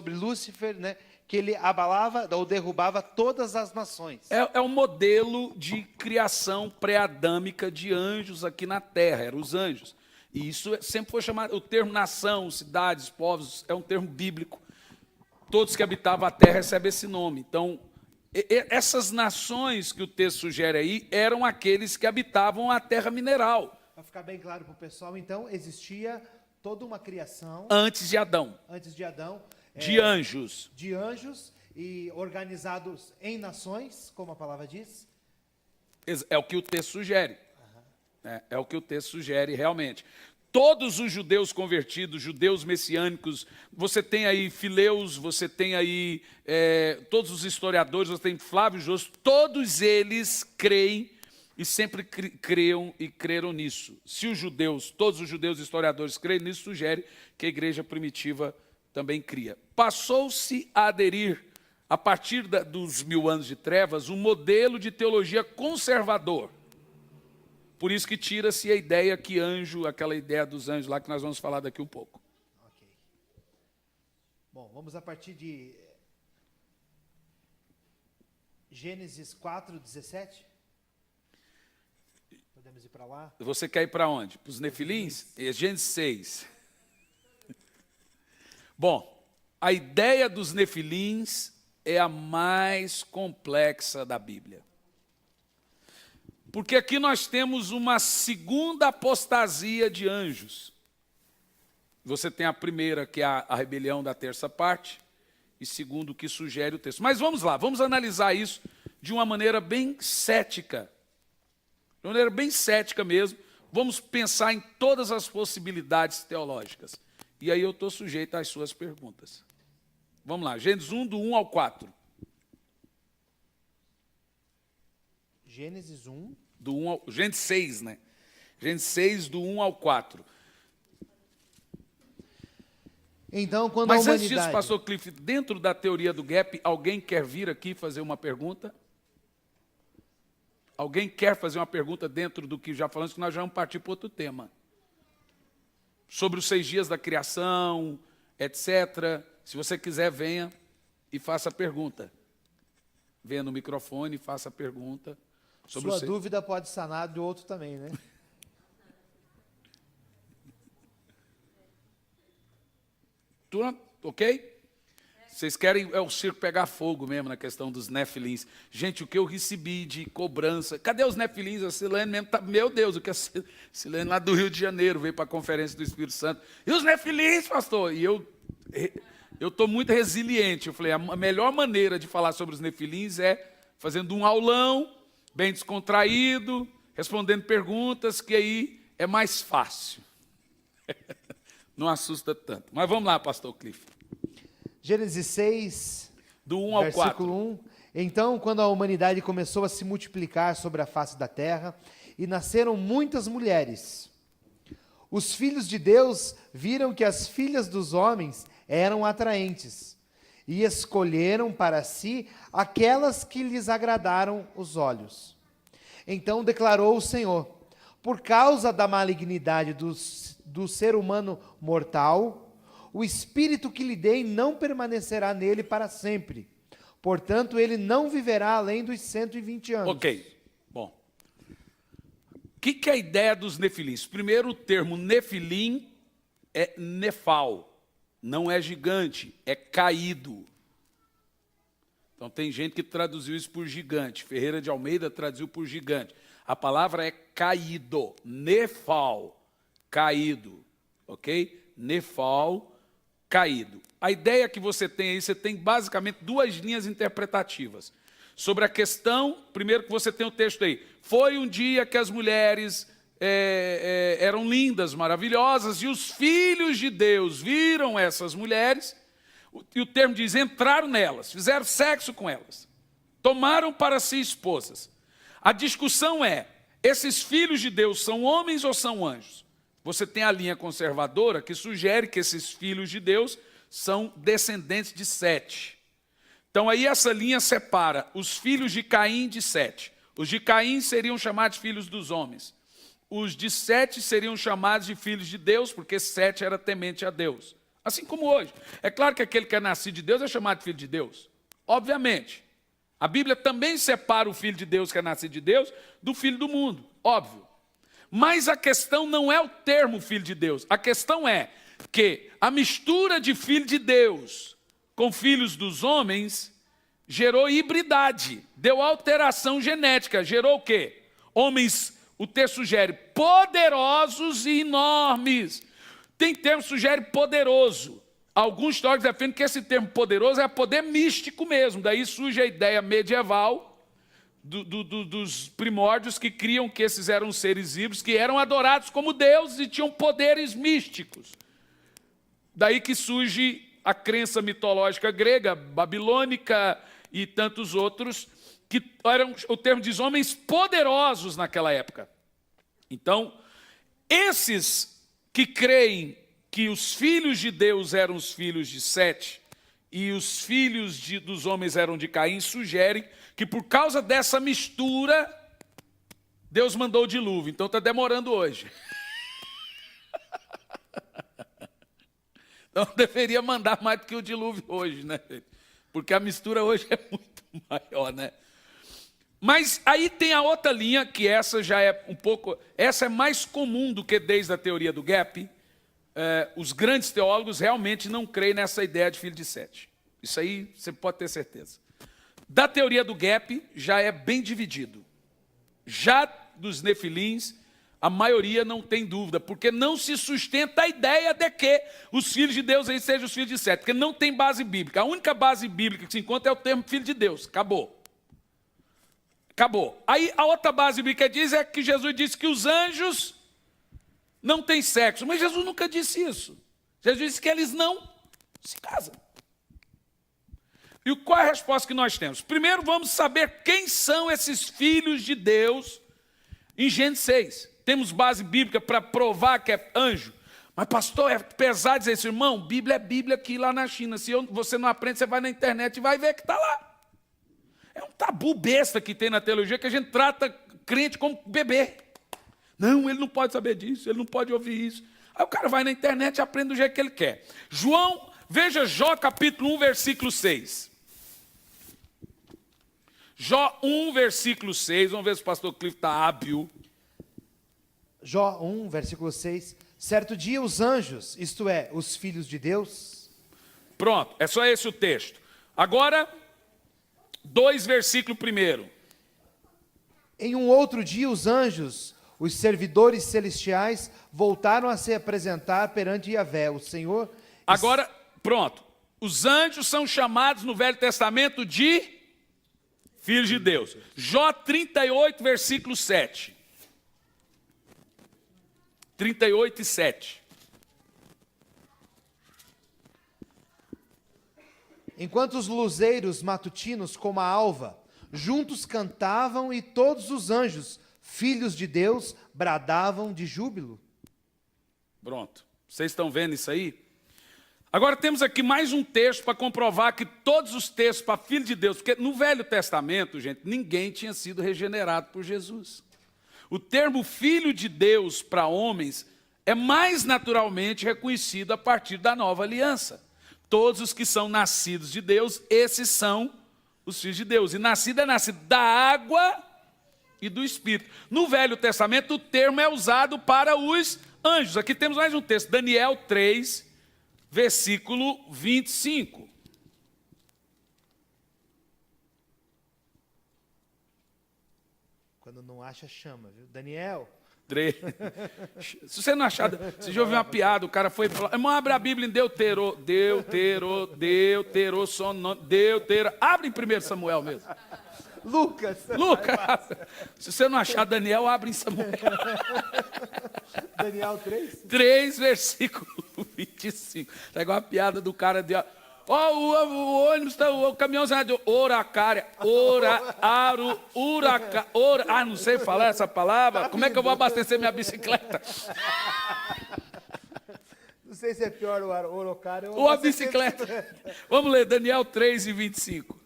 Lúcifer, né, que ele abalava ou derrubava todas as nações. É um modelo de criação pré-adâmica de anjos aqui na terra, eram os anjos. E isso sempre foi chamado, o termo nação, cidades, povos, é um termo bíblico. Todos que habitavam a terra recebem esse nome. Então, essas nações que o texto sugere aí eram aqueles que habitavam a terra mineral. Para ficar bem claro para o pessoal, então, existia toda uma criação... Antes de Adão. Antes de Adão. De anjos. De anjos e organizados em nações, como a palavra diz. É o que o texto sugere. É o que o texto sugere realmente. Todos os judeus convertidos, judeus messiânicos, você tem aí Fileus, você tem aí todos os historiadores, você tem Flávio Josto, todos eles creem e sempre creram e creram nisso. Se os judeus, todos os judeus historiadores creem nisso, sugere que a igreja primitiva também cria. Passou-se a aderir, a partir dos 1000 anos de trevas, um modelo de teologia conservador. Por isso que tira-se a ideia que anjo, aquela ideia dos anjos lá que nós vamos falar daqui um pouco. Ok. Bom, vamos a partir de Gênesis 4:17. Podemos ir para lá? Você quer ir para onde? Para os nefilins? Gênesis 6. Bom, a ideia dos nefilins é a mais complexa da Bíblia. Porque aqui nós temos uma segunda apostasia de anjos. Você tem a primeira, que é a rebelião da terça parte, e segundo, o que sugere o texto. Mas vamos lá, vamos analisar isso de uma maneira bem cética. De uma maneira bem cética mesmo. Vamos pensar em todas as possibilidades teológicas. E aí eu estou sujeito às suas perguntas. Vamos lá, Gênesis 1, do 1 ao 4. Gênesis 1. Gênesis 6, né? Gênesis 6, do 1 ao 4. Então, quando Mas a antes humanidade... disso, pastor Cliff, dentro da teoria do gap, alguém quer vir aqui fazer uma pergunta? Alguém quer fazer uma pergunta dentro do que já falamos, que nós já vamos partir para outro tema. Sobre os 6 dias da criação, etc. Se você quiser, venha e faça a pergunta. Venha no microfone e faça a pergunta. Sobre Sua dúvida pode sanar de outro também, né? Tudo ok? Vocês querem o circo pegar fogo mesmo na questão dos nefilins. Gente, o que eu recebi de cobrança... Cadê os nefilins? A Silene mesmo tá... Meu Deus, o que a Silene lá do Rio de Janeiro veio para a conferência do Espírito Santo. E os nefilins, pastor? E eu estou muito resiliente. Eu falei, a melhor maneira de falar sobre os nefilins é fazendo um aulão, bem descontraído, respondendo perguntas, que aí é mais fácil. Não assusta tanto. Mas vamos lá, pastor Cliff. Gênesis 6, do 1 ao 4. versículo 1. Então, quando a humanidade começou a se multiplicar sobre a face da terra, e nasceram muitas mulheres, os filhos de Deus viram que as filhas dos homens eram atraentes, e escolheram para si aquelas que lhes agradaram os olhos. Então declarou o Senhor: por causa da malignidade do ser humano mortal, o espírito que lhe dei não permanecerá nele para sempre. Portanto, ele não viverá além dos 120 anos. Ok, bom. O que é a ideia dos nefilins? Primeiro, o termo nefilim é nefal, não é gigante, é caído. Então tem gente que traduziu isso por gigante. Ferreira de Almeida traduziu por gigante. A palavra é caído, nefal, caído, ok? Nefal, caído. A ideia que você tem aí, você tem basicamente 2 linhas interpretativas. Sobre a questão, primeiro que você tem o texto aí, foi um dia que as mulheres eram lindas, maravilhosas, e os filhos de Deus viram essas mulheres, e o termo diz, entraram nelas, fizeram sexo com elas, tomaram para si esposas. A discussão é, esses filhos de Deus são homens ou são anjos? Você tem a linha conservadora que sugere que esses filhos de Deus são descendentes de Sete. Então aí essa linha separa os filhos de Caim de Sete. Os de Caim seriam chamados de filhos dos homens. Os de Sete seriam chamados de filhos de Deus, porque Sete era temente a Deus. Assim como hoje. É claro que aquele que é nascido de Deus é chamado de filho de Deus. Obviamente. A Bíblia também separa o filho de Deus que é nascido de Deus do filho do mundo. Óbvio. Mas a questão não é o termo filho de Deus. A questão é que a mistura de filho de Deus com filhos dos homens gerou hibridade, deu alteração genética. Gerou o quê? Homens, o texto sugere, poderosos e enormes. Tem termo que sugere poderoso. Alguns teólogos defendem que esse termo poderoso é poder místico mesmo. Daí surge a ideia medieval dos primórdios que criam que esses eram seres vivos, que eram adorados como deuses e tinham poderes místicos. Daí que surge a crença mitológica grega, babilônica e tantos outros, que eram, o termo diz, homens poderosos naquela época. Então, esses que creem que os filhos de Deus eram os filhos de Sete e os filhos dos homens eram de Caim, sugerem que por causa dessa mistura, Deus mandou o dilúvio. Então está demorando hoje. Então deveria mandar mais do que o dilúvio hoje, né? Porque a mistura hoje é muito maior, né? Mas aí tem a outra linha, que essa já é um pouco... Essa é mais comum do que desde a teoria do gap. Os grandes teólogos realmente não creem nessa ideia de filho de Sete. Isso aí você pode ter certeza. Da teoria do gap já é bem dividido. Já dos nefilins, a maioria não tem dúvida, porque não se sustenta a ideia de que os filhos de Deus aí sejam os filhos de Sete, porque não tem base bíblica. A única base bíblica que se encontra é o termo filho de Deus. Acabou. Acabou. Aí a outra base bíblica diz é que Jesus disse que os anjos não têm sexo, mas Jesus nunca disse isso. Jesus disse que eles não se casam. E qual é a resposta que nós temos? Primeiro vamos saber quem são esses filhos de Deus em Gênesis 6. Temos base bíblica para provar que é anjo. Mas pastor, é pesado dizer isso, irmão, Bíblia é Bíblia aqui lá na China. Se você não aprende, você vai na internet e vai ver que está lá. É um tabu besta que tem na teologia, que a gente trata crente como bebê. Não, ele não pode saber disso, ele não pode ouvir isso. Aí o cara vai na internet e aprende do jeito que ele quer. Veja Jó capítulo 1, versículo 6. Jó 1, versículo 6. Vamos ver se o pastor Cliff está hábil. Jó 1, versículo 6. Certo dia os anjos, isto é, os filhos de Deus. Pronto, é só esse o texto. Agora, 2, versículo 1. Em um outro dia os anjos, os servidores celestiais, voltaram a se apresentar perante Yahvé, o Senhor. Agora, pronto. Os anjos são chamados no Velho Testamento de filhos de Deus. Jó 38, versículo 7. 38 e 7. Enquanto os luzeiros matutinos, como a alva, juntos cantavam e todos os anjos, filhos de Deus, bradavam de júbilo. Pronto. Vocês estão vendo isso aí? Agora temos aqui mais um texto para comprovar que todos os textos para filho de Deus, porque no Velho Testamento, gente, ninguém tinha sido regenerado por Jesus. O termo filho de Deus para homens é mais naturalmente reconhecido a partir da nova aliança. Todos os que são nascidos de Deus, esses são os filhos de Deus. E nascido é nascido da água e do Espírito. No Velho Testamento, o termo é usado para os anjos. Aqui temos mais um texto, Daniel 3, versículo 25. Quando não acha, chama, viu? Daniel. Se você não achar, você já ouviu uma piada, o cara foi falar, irmão, abre a Bíblia em Deutero, abre em 1 Samuel mesmo. Lucas. Se você não achar Daniel, abre em Samuel. Daniel 3? 3, versículo 25. Tá igual a piada do cara de... o ônibus, o caminhãozinho de oracária, não sei falar essa palavra. Como é que eu vou abastecer minha bicicleta? Não sei se é pior o oracária ou a bicicleta. Vamos ler, Daniel 3 e 25.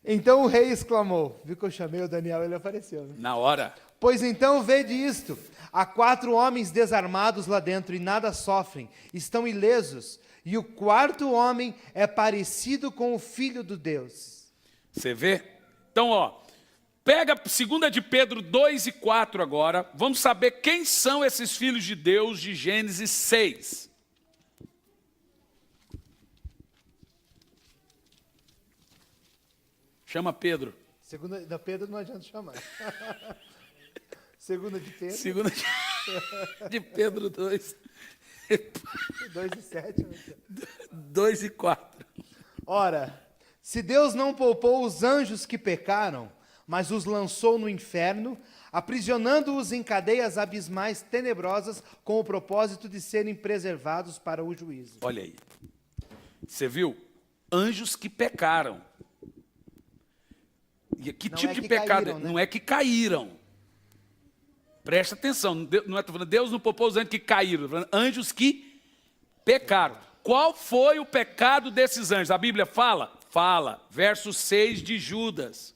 Então o rei exclamou, viu que eu chamei o Daniel, ele apareceu, né? Na hora. Pois então vede isto, há 4 homens desarmados lá dentro e nada sofrem, estão ilesos, e o 4º homem é parecido com o Filho de Deus. Você vê? Então, pega 2 de Pedro 2 e 4 agora. Vamos saber quem são esses filhos de Deus de Gênesis 6. Chama Pedro. Da Pedro não adianta chamar. 2 de Pedro. 2 de Pedro 2. 2 e 7. 2 e 4. Ora, se Deus não poupou os anjos que pecaram, mas os lançou no inferno, aprisionando-os em cadeias abismais tenebrosas, com o propósito de serem preservados para o juízo. Olha aí. Você viu? Anjos que pecaram. E que Não tipo é de que pecado? caíram, né? Não é que caíram. Presta atenção, não é falando, Deus não poupou os anjos que caíram, falando, anjos que pecaram. Qual foi o pecado desses anjos? A Bíblia fala? Fala. Verso 6 de Judas.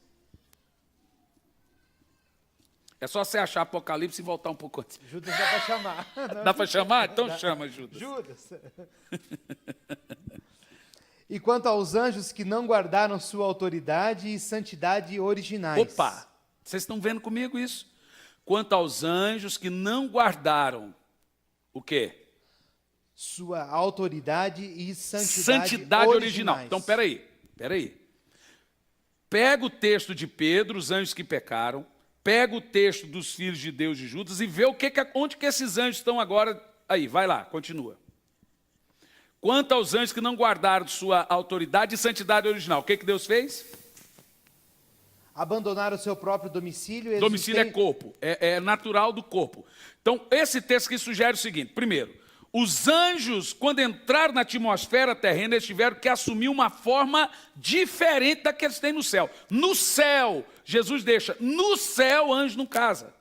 É só você achar Apocalipse e voltar um pouco antes. Judas dá para chamar. Dá para chamar? Então chama Judas. Judas. E quanto aos anjos que não guardaram sua autoridade e santidade originais. Opa, vocês estão vendo comigo isso? Quanto aos anjos que não guardaram o quê? Sua autoridade e santidade original. Então, peraí. Pega o texto de Pedro, os anjos que pecaram, pega o texto dos filhos de Deus de Judas e vê onde que esses anjos estão agora. Aí, vai lá, continua. Quanto aos anjos que não guardaram sua autoridade e santidade original, o que Deus fez? Abandonaram o seu próprio domicílio. Domicílio é corpo, é natural do corpo. Então, esse texto aqui sugere o seguinte: primeiro, os anjos, quando entraram na atmosfera terrena, eles tiveram que assumir uma forma diferente da que eles têm no céu. No céu, Jesus deixa, no céu anjo não casa.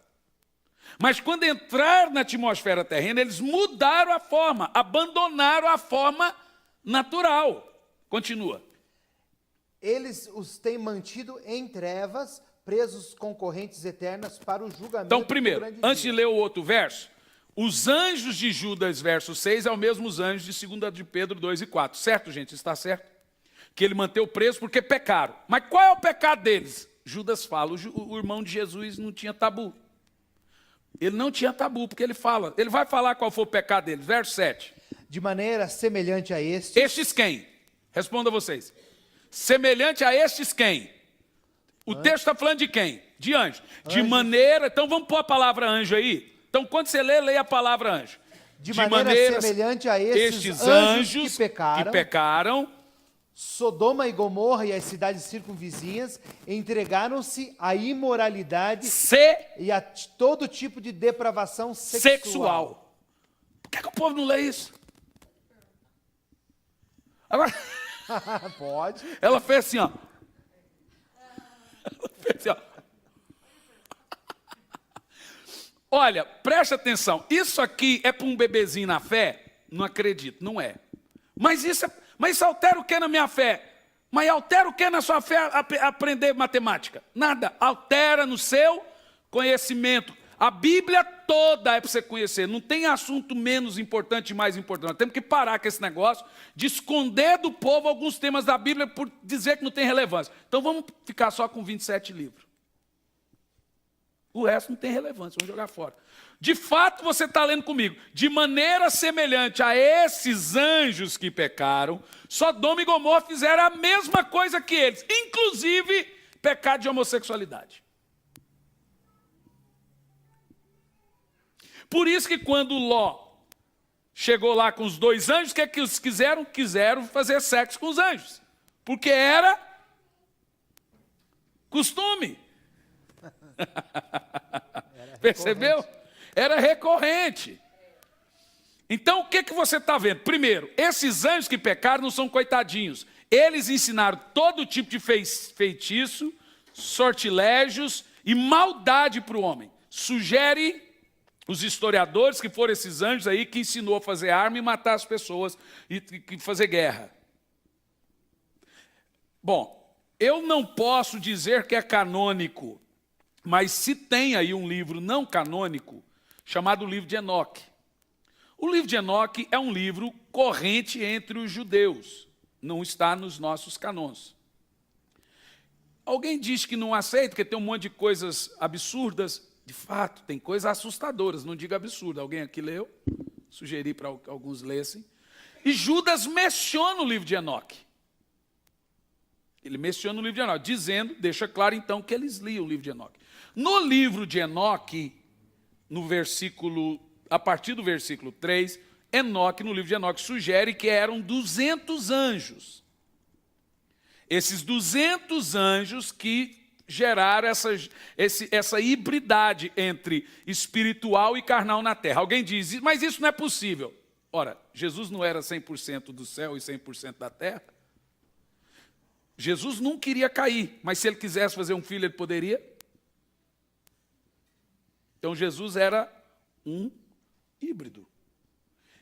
Mas quando entraram na atmosfera terrena, eles mudaram a forma, abandonaram a forma natural. Continua. Eles os têm mantido em trevas, presos com correntes eternas para o julgamento. Então, primeiro, antes de ler o outro verso, os anjos de Judas, verso 6, é o mesmo os anjos de 2 de Pedro 2 e 4. Certo, gente? Está certo? Que ele manteve preso porque pecaram. Mas qual é o pecado deles? Judas fala, o irmão de Jesus não tinha tabu. Ele não tinha tabu, porque ele vai falar qual foi o pecado deles. Verso 7. De maneira semelhante a estes. Estes quem? Responda vocês. Semelhante a estes quem? O texto está falando de quem? De anjo. De maneira, então vamos pôr a palavra anjo aí. Então quando você lê, leia a palavra anjo. De maneira semelhante a estes anjos que pecaram. Sodoma e Gomorra e as cidades circunvizinhas entregaram-se à imoralidade e a todo tipo de depravação sexual. Por que o povo não lê isso? Agora, pode. Ela fez assim, ó. Ela fez assim, ó. Olha, preste atenção. Isso aqui é para um bebezinho na fé? Não acredito, não é. Mas isso altera o que na minha fé? Mas altera o que na sua fé aprender matemática? Nada. Altera no seu conhecimento. A Bíblia toda é para você conhecer. Não tem assunto menos importante e mais importante. Nós temos que parar com esse negócio de esconder do povo alguns temas da Bíblia por dizer que não tem relevância. Então vamos ficar só com 27 livros. O resto não tem relevância, vamos jogar fora. De fato, você está lendo comigo. De maneira semelhante a esses anjos que pecaram, Sodoma e Gomorra fizeram a mesma coisa que eles, inclusive pecado de homossexualidade. Por isso que quando Ló chegou lá com os dois anjos, o que é que eles quiseram? Quiseram fazer sexo com os anjos. Porque era costume. Percebeu? Era recorrente. Então, o que você está vendo? Primeiro, esses anjos que pecaram não são coitadinhos. Eles ensinaram todo tipo de feitiço, sortilégios e maldade para o homem. Sugere os historiadores que foram esses anjos aí que ensinou a fazer arma e matar as pessoas e fazer guerra. Bom, eu não posso dizer que é canônico, mas se tem aí um livro não canônico, chamado Livro de Enoque. O Livro de Enoque é um livro corrente entre os judeus, não está nos nossos canons. Alguém diz que não aceita, que tem um monte de coisas absurdas. De fato, tem coisas assustadoras, não digo absurdo. Alguém aqui leu? Sugeri para alguns lessem. E Judas menciona o Livro de Enoque. Ele menciona o Livro de Enoque, dizendo, deixa claro então que eles liam o Livro de Enoque. No Livro de Enoque, a partir do versículo 3, Enoque, no Livro de Enoque, sugere que eram 200 anjos. Esses 200 anjos que geraram essa hibridade entre espiritual e carnal na terra. Alguém diz, mas isso não é possível. Ora, Jesus não era 100% do céu e 100% da terra? Jesus não queria cair, mas se ele quisesse fazer um filho, ele poderia? Então Jesus era um híbrido.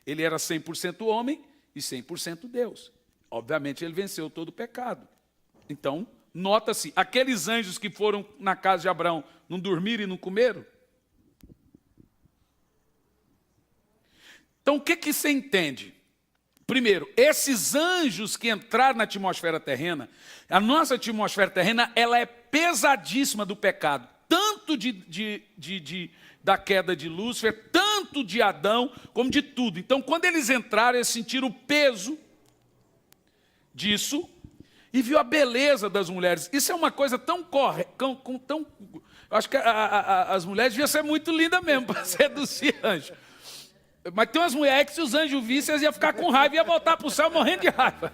Ele era 100% homem e 100% Deus. Obviamente ele venceu todo o pecado. Então, nota-se, aqueles anjos que foram na casa de Abraão não dormiram e não comeram? Então, o que você entende? Primeiro, esses anjos que entraram na atmosfera terrena, a nossa atmosfera terrena, ela é pesadíssima do pecado, tanto da queda de Lúcifer, tanto de Adão, como de tudo. Então, quando eles entraram, eles sentiram o peso disso, e viu a beleza das mulheres. Isso é uma coisa tão Eu acho que as mulheres deviam ser muito lindas mesmo para seduzir anjo. Mas tem umas mulheres que se os anjos vissem, eles iam ficar com raiva e iam voltar para o céu morrendo de raiva.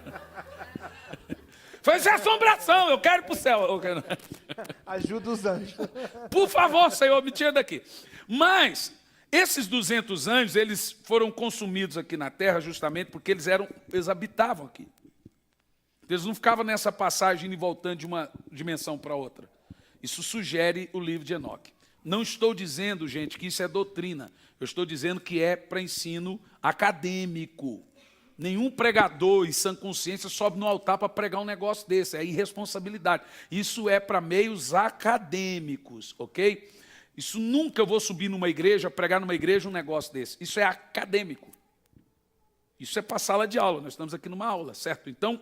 Foi essa assombração, eu quero ir para o céu. Ajuda os anjos. Por favor, Senhor, me tira daqui. Mas esses 200 anjos, eles foram consumidos aqui na terra justamente porque eles habitavam aqui. Eles não ficavam nessa passagem e voltando de uma dimensão para outra. Isso sugere o livro de Enoque. Não estou dizendo, gente, que isso é doutrina. Eu estou dizendo que é para ensino acadêmico. Nenhum pregador em sã consciência sobe no altar para pregar um negócio desse. É irresponsabilidade. Isso é para meios acadêmicos, ok? Isso nunca eu vou subir numa igreja, pregar numa igreja um negócio desse. Isso é acadêmico. Isso é para sala de aula. Nós estamos aqui numa aula, certo? Então,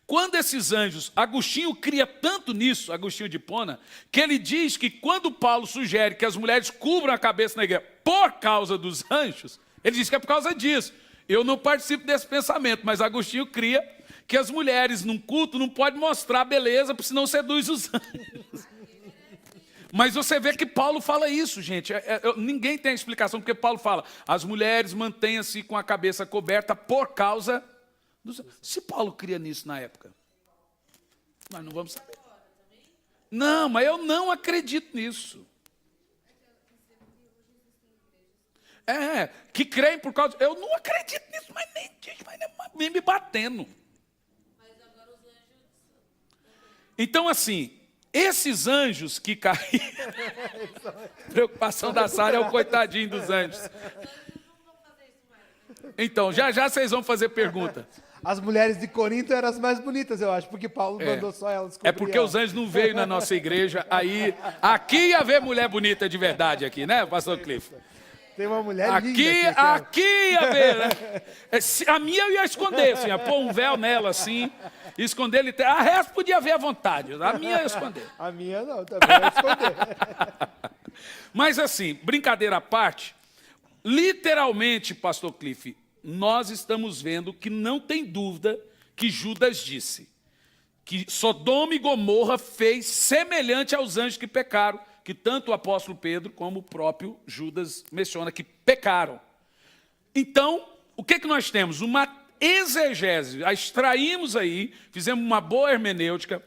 quando esses anjos, Agostinho cria tanto nisso, Agostinho de Hipona, que ele diz que quando Paulo sugere que as mulheres cubram a cabeça na igreja por causa dos anjos, ele diz que é por causa disso. Eu não participo desse pensamento, mas Agostinho cria que as mulheres num culto não podem mostrar beleza, porque senão seduz os anjos. Mas você vê que Paulo fala isso, gente. Ninguém tem a explicação, porque Paulo fala, as mulheres mantenham-se com a cabeça coberta por causa dos anjos. Se Paulo cria nisso na época, nós não vamos saber. Não, mas eu não acredito nisso. Que creem por causa... Eu não acredito nisso, mas nem me batendo. Então, assim, esses anjos que caíram... Preocupação da Sara é o coitadinho dos anjos. Então, já vocês vão fazer pergunta. As mulheres de Corinto eram as mais bonitas, eu acho, porque Paulo mandou só elas descobrir. É porque os anjos não veio na nossa igreja, aí... Aqui ia ver mulher bonita de verdade, aqui, né, pastor Cliff? Tem uma mulher linda aqui ia ver, né? A minha eu ia esconder, assim, ia pôr um véu nela, assim, e esconder ele. A resto podia ver à vontade, a minha eu ia esconder. A minha não, também ia esconder. Mas assim, brincadeira à parte, literalmente, pastor Cliff, nós estamos vendo que não tem dúvida que Judas disse que Sodoma e Gomorra fez semelhante aos anjos que pecaram, que tanto o apóstolo Pedro como o próprio Judas menciona que pecaram. Então, o que nós temos? Uma exegese, a extraímos aí, fizemos uma boa hermenêutica.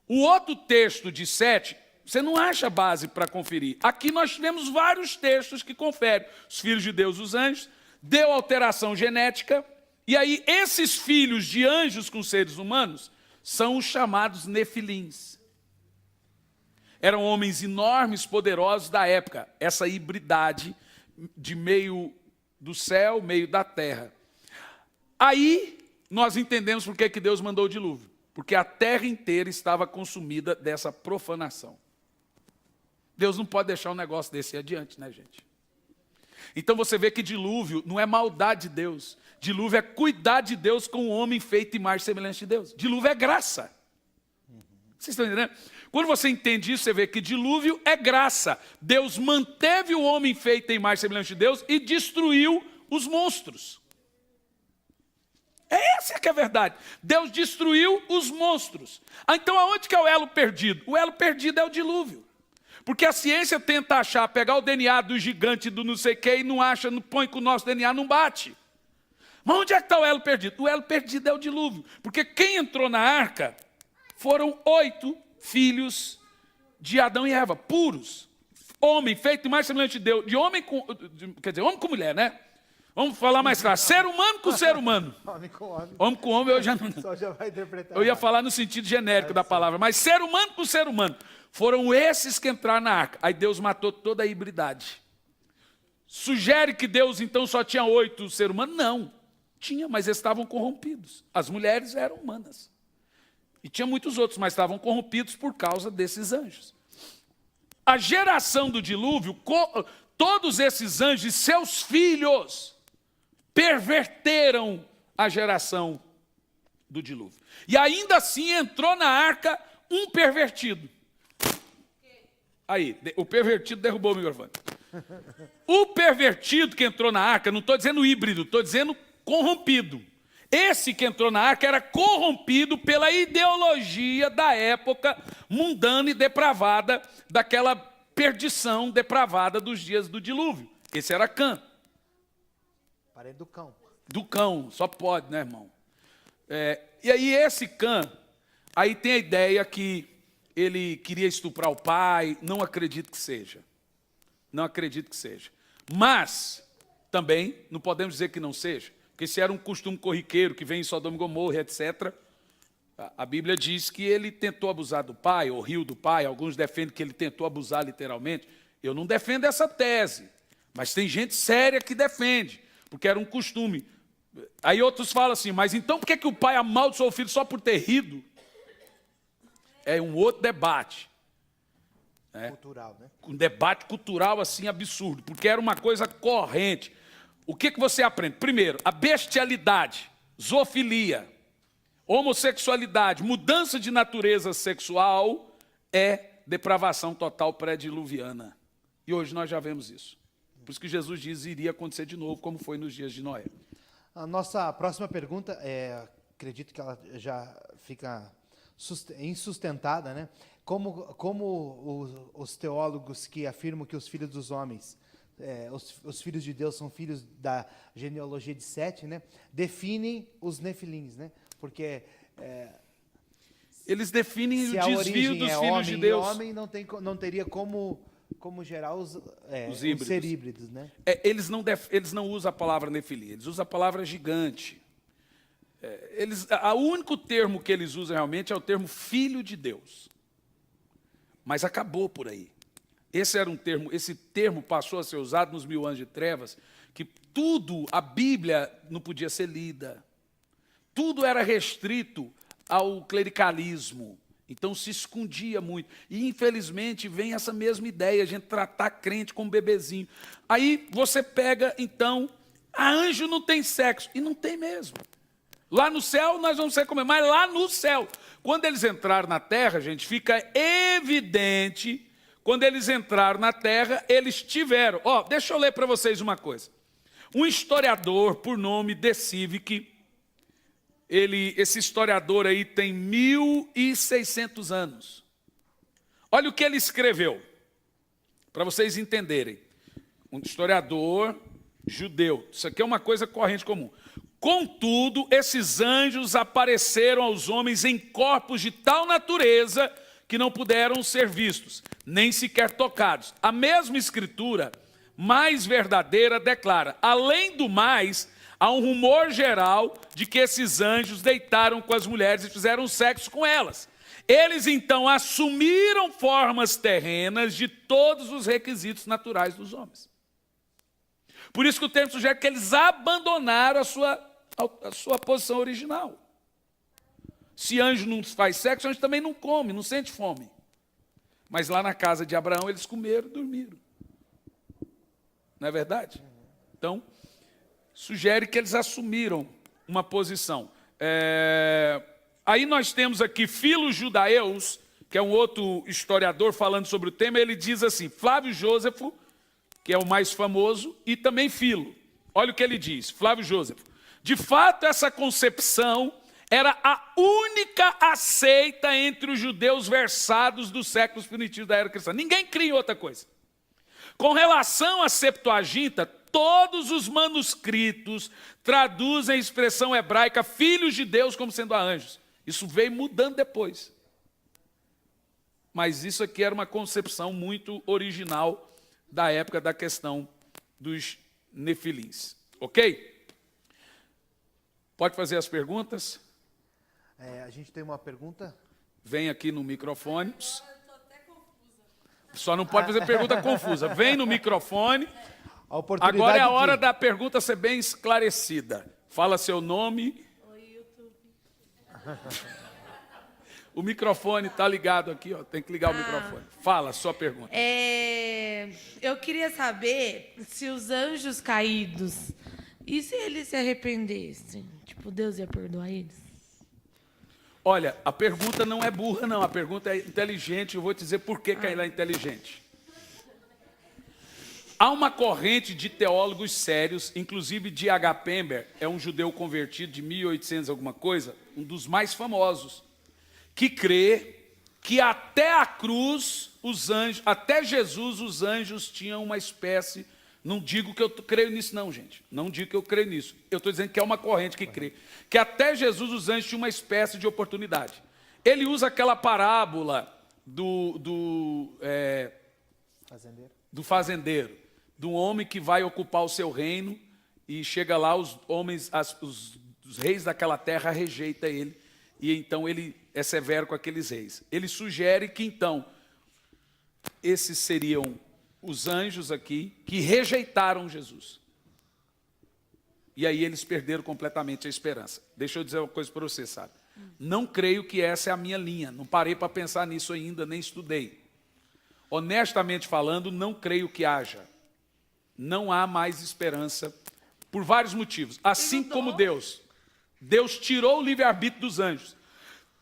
O outro texto de 7, você não acha base para conferir. Aqui nós tivemos vários textos que conferem. Os filhos de Deus, os anjos, deu alteração genética, e aí esses filhos de anjos com seres humanos são os chamados nefilins. Eram homens enormes, poderosos da época, essa hibridade de meio do céu, meio da terra. Aí nós entendemos por que Deus mandou o dilúvio. Porque a terra inteira estava consumida dessa profanação. Deus não pode deixar um negócio desse adiante, né, gente? Então você vê que dilúvio não é maldade de Deus. Dilúvio é cuidar de Deus com o homem feito em imagem e semelhança de Deus. Dilúvio é graça. Vocês estão entendendo? Quando você entende isso, você vê que dilúvio é graça. Deus manteve o homem feito em imagem e semelhança de Deus e destruiu os monstros. Essa é que é a verdade. Deus destruiu os monstros. Então aonde que é o elo perdido? O elo perdido é o dilúvio. Porque a ciência tenta achar, pegar o DNA do gigante do não sei o que e não acha, não põe com o nosso DNA, não bate. Mas onde é que está o elo perdido? O elo perdido é o dilúvio. Porque quem entrou na arca foram 8 filhos de Adão e Eva, puros. Homem feito mais semelhante de Deus. Homem com mulher, né? Vamos falar mais claro. Ser humano com ser humano. Homem com homem. Homem com homem eu já não... Só já vai interpretar. Eu ia falar no sentido genérico da palavra. Mas ser humano com ser humano. Foram esses que entraram na arca. Aí Deus matou toda a hibridade. Sugere que Deus então só tinha 8 seres humanos? Não. Tinha, mas eles estavam corrompidos. As mulheres eram humanas. E tinha muitos outros, mas estavam corrompidos por causa desses anjos. A geração do dilúvio, todos esses anjos e seus filhos perverteram a geração do dilúvio. E ainda assim entrou na arca um pervertido. Aí, o pervertido derrubou o microfone. O pervertido que entrou na arca, não estou dizendo híbrido, estou dizendo corrompido. Esse que entrou na arca era corrompido pela ideologia da época mundana e depravada, daquela perdição depravada dos dias do dilúvio. Esse era Cã. Parente do cão. Do cão, só pode, né, irmão? E aí esse Cã, aí tem a ideia que ele queria estuprar o pai, não acredito que seja. Não acredito que seja. Mas, também, não podemos dizer que não seja, porque se era um costume corriqueiro que vem em Sodoma e Gomorra, etc., a Bíblia diz que ele tentou abusar do pai, ou riu do pai, alguns defendem que ele tentou abusar literalmente. Eu não defendo essa tese, mas tem gente séria que defende, porque era um costume. Aí outros falam assim, mas então por que o pai amaldiçoou o filho só por ter rido? É um outro debate. Cultural, né? Um debate cultural assim absurdo, porque era uma coisa corrente. O que você aprende? Primeiro, a bestialidade, zoofilia, homossexualidade, mudança de natureza sexual é depravação total pré-diluviana. E hoje nós já vemos isso. Por isso que Jesus diz que iria acontecer de novo, como foi nos dias de Noé. A nossa próxima pergunta, acredito que ela já fica insustentada, né? Como os teólogos que afirmam que os filhos dos homens, os filhos de Deus são filhos da genealogia de Sete, né? Definem os nefilins, né? Porque eles definem se o a desvio origem dos é filhos homem de e Deus. homem, não teria como gerar os híbridos. ser híbridos, né? Eles não usam a palavra nefilim, eles usam a palavra gigante. O único termo que eles usam realmente é o termo filho de Deus. Mas acabou por aí. Esse termo passou a ser usado nos 1000 anos de trevas, que tudo, a Bíblia não podia ser lida. Tudo era restrito ao clericalismo. Então se escondia muito. E infelizmente vem essa mesma ideia, a gente tratar crente como bebezinho. Aí você pega, então, anjo não tem sexo. E não tem mesmo. Lá no céu nós vamos ser como, mas lá no céu, quando eles entraram na terra, gente, fica evidente, quando eles entraram na terra, eles tiveram, deixa eu ler para vocês uma coisa. Um historiador por nome De Civic, esse historiador aí tem 1600 anos. Olha o que ele escreveu, para vocês entenderem. Um historiador judeu, isso aqui é uma coisa corrente comum. Contudo, esses anjos apareceram aos homens em corpos de tal natureza que não puderam ser vistos, nem sequer tocados. A mesma escritura, mais verdadeira, declara: além do mais, há um rumor geral de que esses anjos deitaram com as mulheres e fizeram sexo com elas. Eles então assumiram formas terrenas de todos os requisitos naturais dos homens. Por isso que o termo sugere que eles abandonaram a sua posição original. Se anjo não faz sexo, anjo também não come, não sente fome. Mas lá na casa de Abraão eles comeram e dormiram. Não é verdade? Então, sugere que eles assumiram uma posição. Aí nós temos aqui Filo Judaeus, que é um outro historiador falando sobre o tema, ele diz assim, Flávio Jósefo, que é o mais famoso, e também Filo. Olha o que ele diz, Flávio Jósefo. De fato, essa concepção era a única aceita entre os judeus versados dos séculos primitivos da era cristã. Ninguém cria outra coisa. Com relação à Septuaginta, todos os manuscritos traduzem a expressão hebraica filhos de Deus como sendo anjos. Isso veio mudando depois. Mas isso aqui era uma concepção muito original da época da questão dos nefilins. Ok? Pode fazer as perguntas? A gente tem uma pergunta. Vem aqui no microfone. Só não pode fazer pergunta confusa. Vem no microfone. Agora é a hora da pergunta ser bem esclarecida. Fala seu nome. Oi, YouTube. O microfone está ligado aqui, tem que ligar o microfone. Fala, sua pergunta. Eu queria saber se os anjos caídos, e se eles se arrependessem? Tipo, Deus ia perdoar eles? Olha, a pergunta não é burra, não. A pergunta é inteligente. Eu vou te dizer por que ela é inteligente. Há uma corrente de teólogos sérios, inclusive de H. Pember, é um judeu convertido de 1800 alguma coisa, um dos mais famosos, que crê que até a cruz, os anjos, até Jesus, os anjos tinham uma espécie. Não digo que eu creio nisso, não, gente. Não digo que eu creio nisso. Eu estou dizendo que é uma corrente que crê. Que até Jesus, os anjos tinham uma espécie de oportunidade. Ele usa aquela parábola do fazendeiro, do homem que vai ocupar o seu reino e chega lá, os reis daquela terra rejeitam ele. E então ele é severo com aqueles reis. Ele sugere que então, esses seriam os anjos aqui que rejeitaram Jesus. E aí eles perderam completamente a esperança. Deixa eu dizer uma coisa para você, sabe? Não creio que essa é a minha linha. Não parei para pensar nisso ainda, nem estudei. Honestamente falando, não creio que haja. Não há mais esperança por vários motivos. Assim como Deus tirou o livre-arbítrio dos anjos,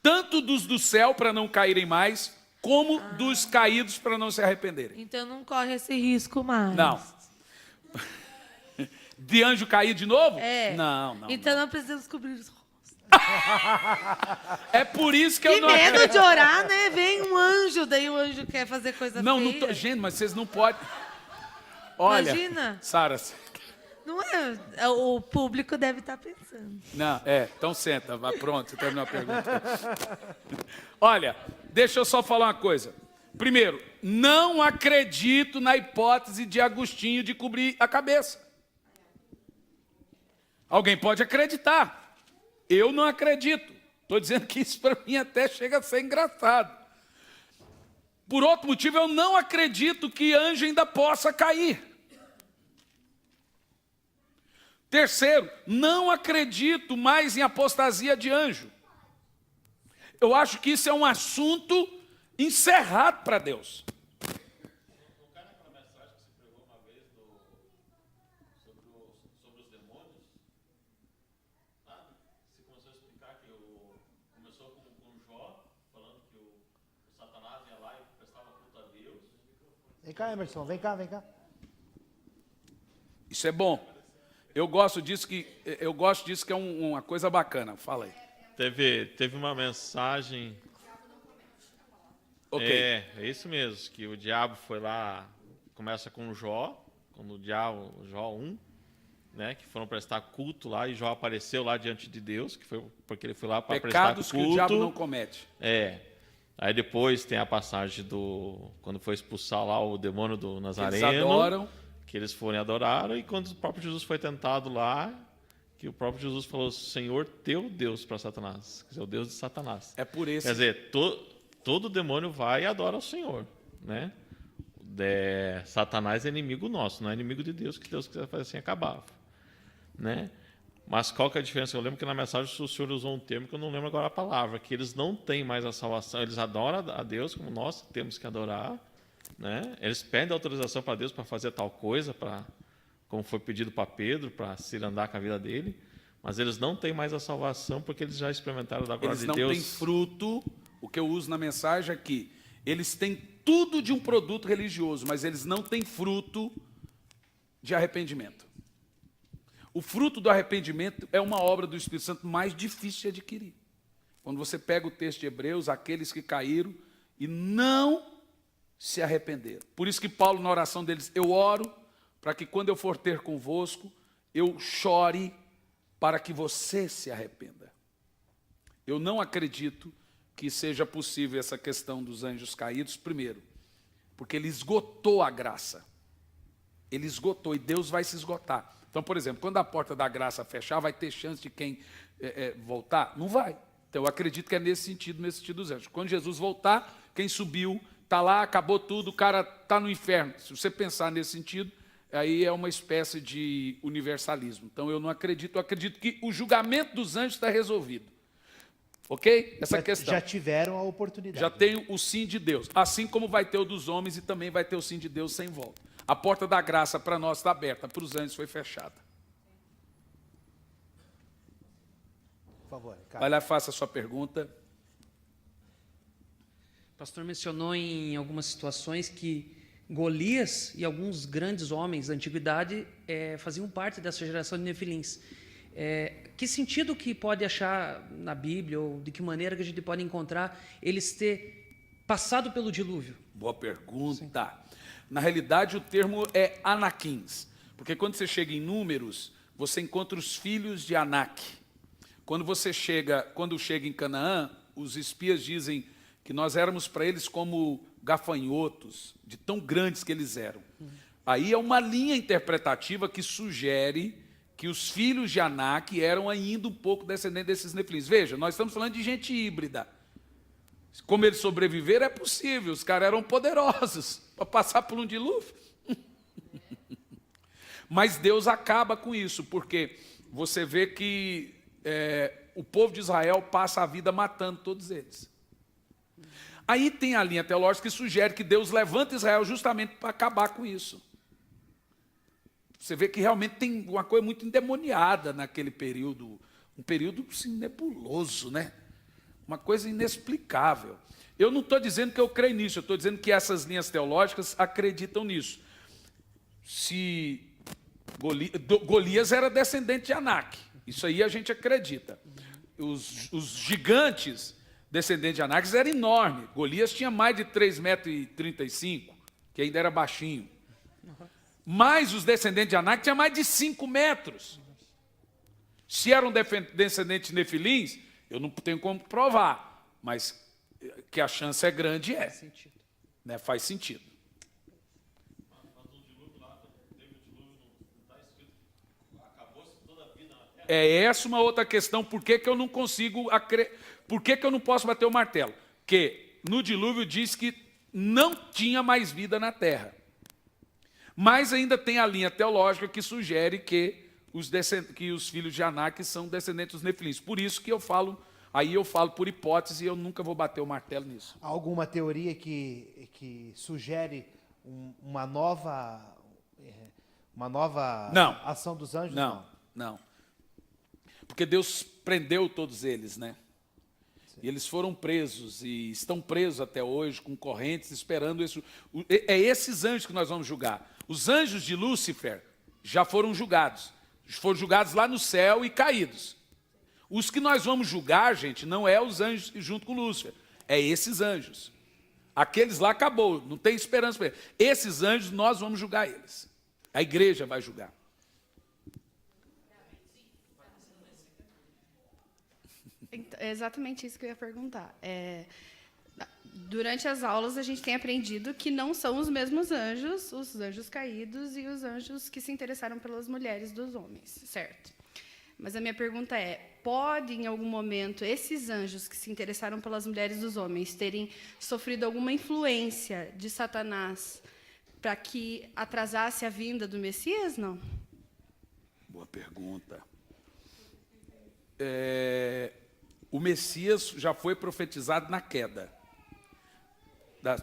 tanto dos do céu para não caírem mais, como dos caídos para não se arrependerem. Então não corre esse risco mais. Não. De anjo cair de novo? É. Não. Então não precisamos cobrir os rostos. É por isso que eu Que não medo acredito. de orar, né? Vem um anjo, daí o anjo quer fazer coisa Não feia. tô, gente, mas vocês não podem. Olha, Imagina. Sara, Não é, o público deve estar pensando. não, então senta, vai, pronto, você terminou a pergunta. Olha, deixa eu só falar uma coisa. Primeiro, não acredito na hipótese de Agostinho de cobrir a cabeça. Alguém pode acreditar. Eu não acredito. Estou dizendo que isso para mim até chega a ser engraçado. Por outro motivo, eu não acredito que anjo ainda possa cair. Terceiro, não acredito mais em apostasia de anjo. Eu acho que isso é um assunto encerrado para Deus. Não cai naquela mensagem que você pregou uma vez sobre os demônios? Sabe? Você começou a explicar que começou com Jó, falando que o Satanás ia lá e prestava culto a Deus. Vem cá, Emerson, vem cá. Isso é bom. Eu gosto disso que é uma coisa bacana. Fala aí. Teve uma mensagem. Ok. É isso mesmo, que o diabo foi lá, começa com Jó, quando o diabo, Jó 1, né, que foram prestar culto lá, e Jó apareceu lá diante de Deus, que foi porque ele foi lá para prestar culto. Pecados que o diabo não comete. Aí depois tem a passagem quando foi expulsar lá o demônio do Nazareno, Eles adoram. que eles foram e adoraram, e quando o próprio Jesus foi tentado lá, que o próprio Jesus falou, Senhor teu Deus, para Satanás, quer dizer, o Deus de Satanás. É por esse. Quer dizer, todo demônio vai e adora o Senhor, né? Satanás é inimigo nosso, não é inimigo de Deus, que Deus quiser fazer assim, acabava, né? Mas qual que é a diferença? Eu lembro que na mensagem o Senhor usou um termo que eu não lembro agora a palavra, que eles não têm mais a salvação, eles adoram a Deus como nós temos que adorar, né? Eles pedem autorização para Deus para fazer tal coisa, como foi pedido para Pedro, para se andar com a vida dele, mas eles não têm mais a salvação porque eles já experimentaram da glória de Deus. Eles não têm fruto. O que eu uso na mensagem é que eles têm tudo de um produto religioso, mas eles não têm fruto de arrependimento. O fruto do arrependimento é uma obra do Espírito Santo mais difícil de adquirir. Quando você pega o texto de Hebreus, aqueles que caíram e não se arrependeram. Por isso que Paulo, na oração deles, eu oro para que quando eu for ter convosco, eu chore para que você se arrependa. Eu não acredito que seja possível essa questão dos anjos caídos, primeiro, porque ele esgotou a graça. Ele esgotou e Deus vai se esgotar. Então, por exemplo, quando a porta da graça fechar, vai ter chance de quem voltar? Não vai. Então, eu acredito que é nesse sentido dos anjos. Quando Jesus voltar, quem subiu, está lá, acabou tudo, o cara está no inferno. Se você pensar nesse sentido, aí é uma espécie de universalismo. Então, eu não acredito. Eu acredito que o julgamento dos anjos está resolvido. Ok? Essa questão. Já tiveram a oportunidade. Já tem o sim de Deus. Assim como vai ter o dos homens e também vai ter o sim de Deus sem volta. A porta da graça para nós está aberta, para os anjos foi fechada. Por favor, Ricardo. Vai lá, faça a sua pergunta. O pastor mencionou em algumas situações que Golias e alguns grandes homens da antiguidade faziam parte dessa geração de nefilins. Que sentido que pode achar na Bíblia, ou de que maneira que a gente pode encontrar eles ter passado pelo dilúvio? Boa pergunta. Sim. Na realidade, o termo é Anaquins, porque quando você chega em Números, você encontra os filhos de Anak. Quando chega em Canaã, os espias dizem que nós éramos para eles como gafanhotos, de tão grandes que eles eram. Aí é uma linha interpretativa que sugere que os filhos de Anak eram ainda um pouco descendentes desses nefilins. Veja, nós estamos falando de gente híbrida. Como eles sobreviveram, é possível. Os caras eram poderosos para passar por um dilúvio. Mas Deus acaba com isso, porque você vê que o povo de Israel passa a vida matando todos eles. Aí tem a linha teológica que sugere que Deus levanta Israel justamente para acabar com isso. Você vê que realmente tem uma coisa muito endemoniada naquele período, um período assim, nebuloso, né? Uma coisa inexplicável. Eu não estou dizendo que eu creio nisso, eu estou dizendo que essas linhas teológicas acreditam nisso. Se Golias era descendente de Anak, isso aí a gente acredita. Os gigantes descendentes de Anak eram enormes. Golias tinha mais de 3,35 m, que ainda era baixinho. Mas os descendentes de Anak tinham mais de 5 metros. Se eram descendentes de nefilins, eu não tenho como provar, mas que a chance é grande, é. Faz sentido. Né? Faz sentido. É essa uma outra questão, por que eu não consigo, por que eu não posso bater o martelo? Porque no dilúvio diz que não tinha mais vida na terra. Mas ainda tem a linha teológica que sugere que os filhos de Anak são descendentes dos nefilins. Por isso que eu falo por hipótese e eu nunca vou bater o martelo nisso. Há alguma teoria que sugere uma nova ação dos anjos? Não. Porque Deus prendeu todos eles, né? Sim. E eles foram presos e estão presos até hoje, com correntes, esperando isso. É esses anjos que nós vamos julgar. Os anjos de Lúcifer já foram julgados. Foram julgados lá no céu e caídos. Os que nós vamos julgar, gente, não é os anjos junto com Lúcifer. É esses anjos. Aqueles lá acabou, não tem esperança para eles. Esses anjos, nós vamos julgar eles. A igreja vai julgar. É exatamente isso que eu ia perguntar. Durante as aulas, a gente tem aprendido que não são os mesmos anjos, os anjos caídos e os anjos que se interessaram pelas mulheres dos homens, certo? Mas a minha pergunta é, pode, em algum momento, esses anjos que se interessaram pelas mulheres dos homens terem sofrido alguma influência de Satanás para que atrasasse a vinda do Messias, não? Boa pergunta. O Messias já foi profetizado na queda.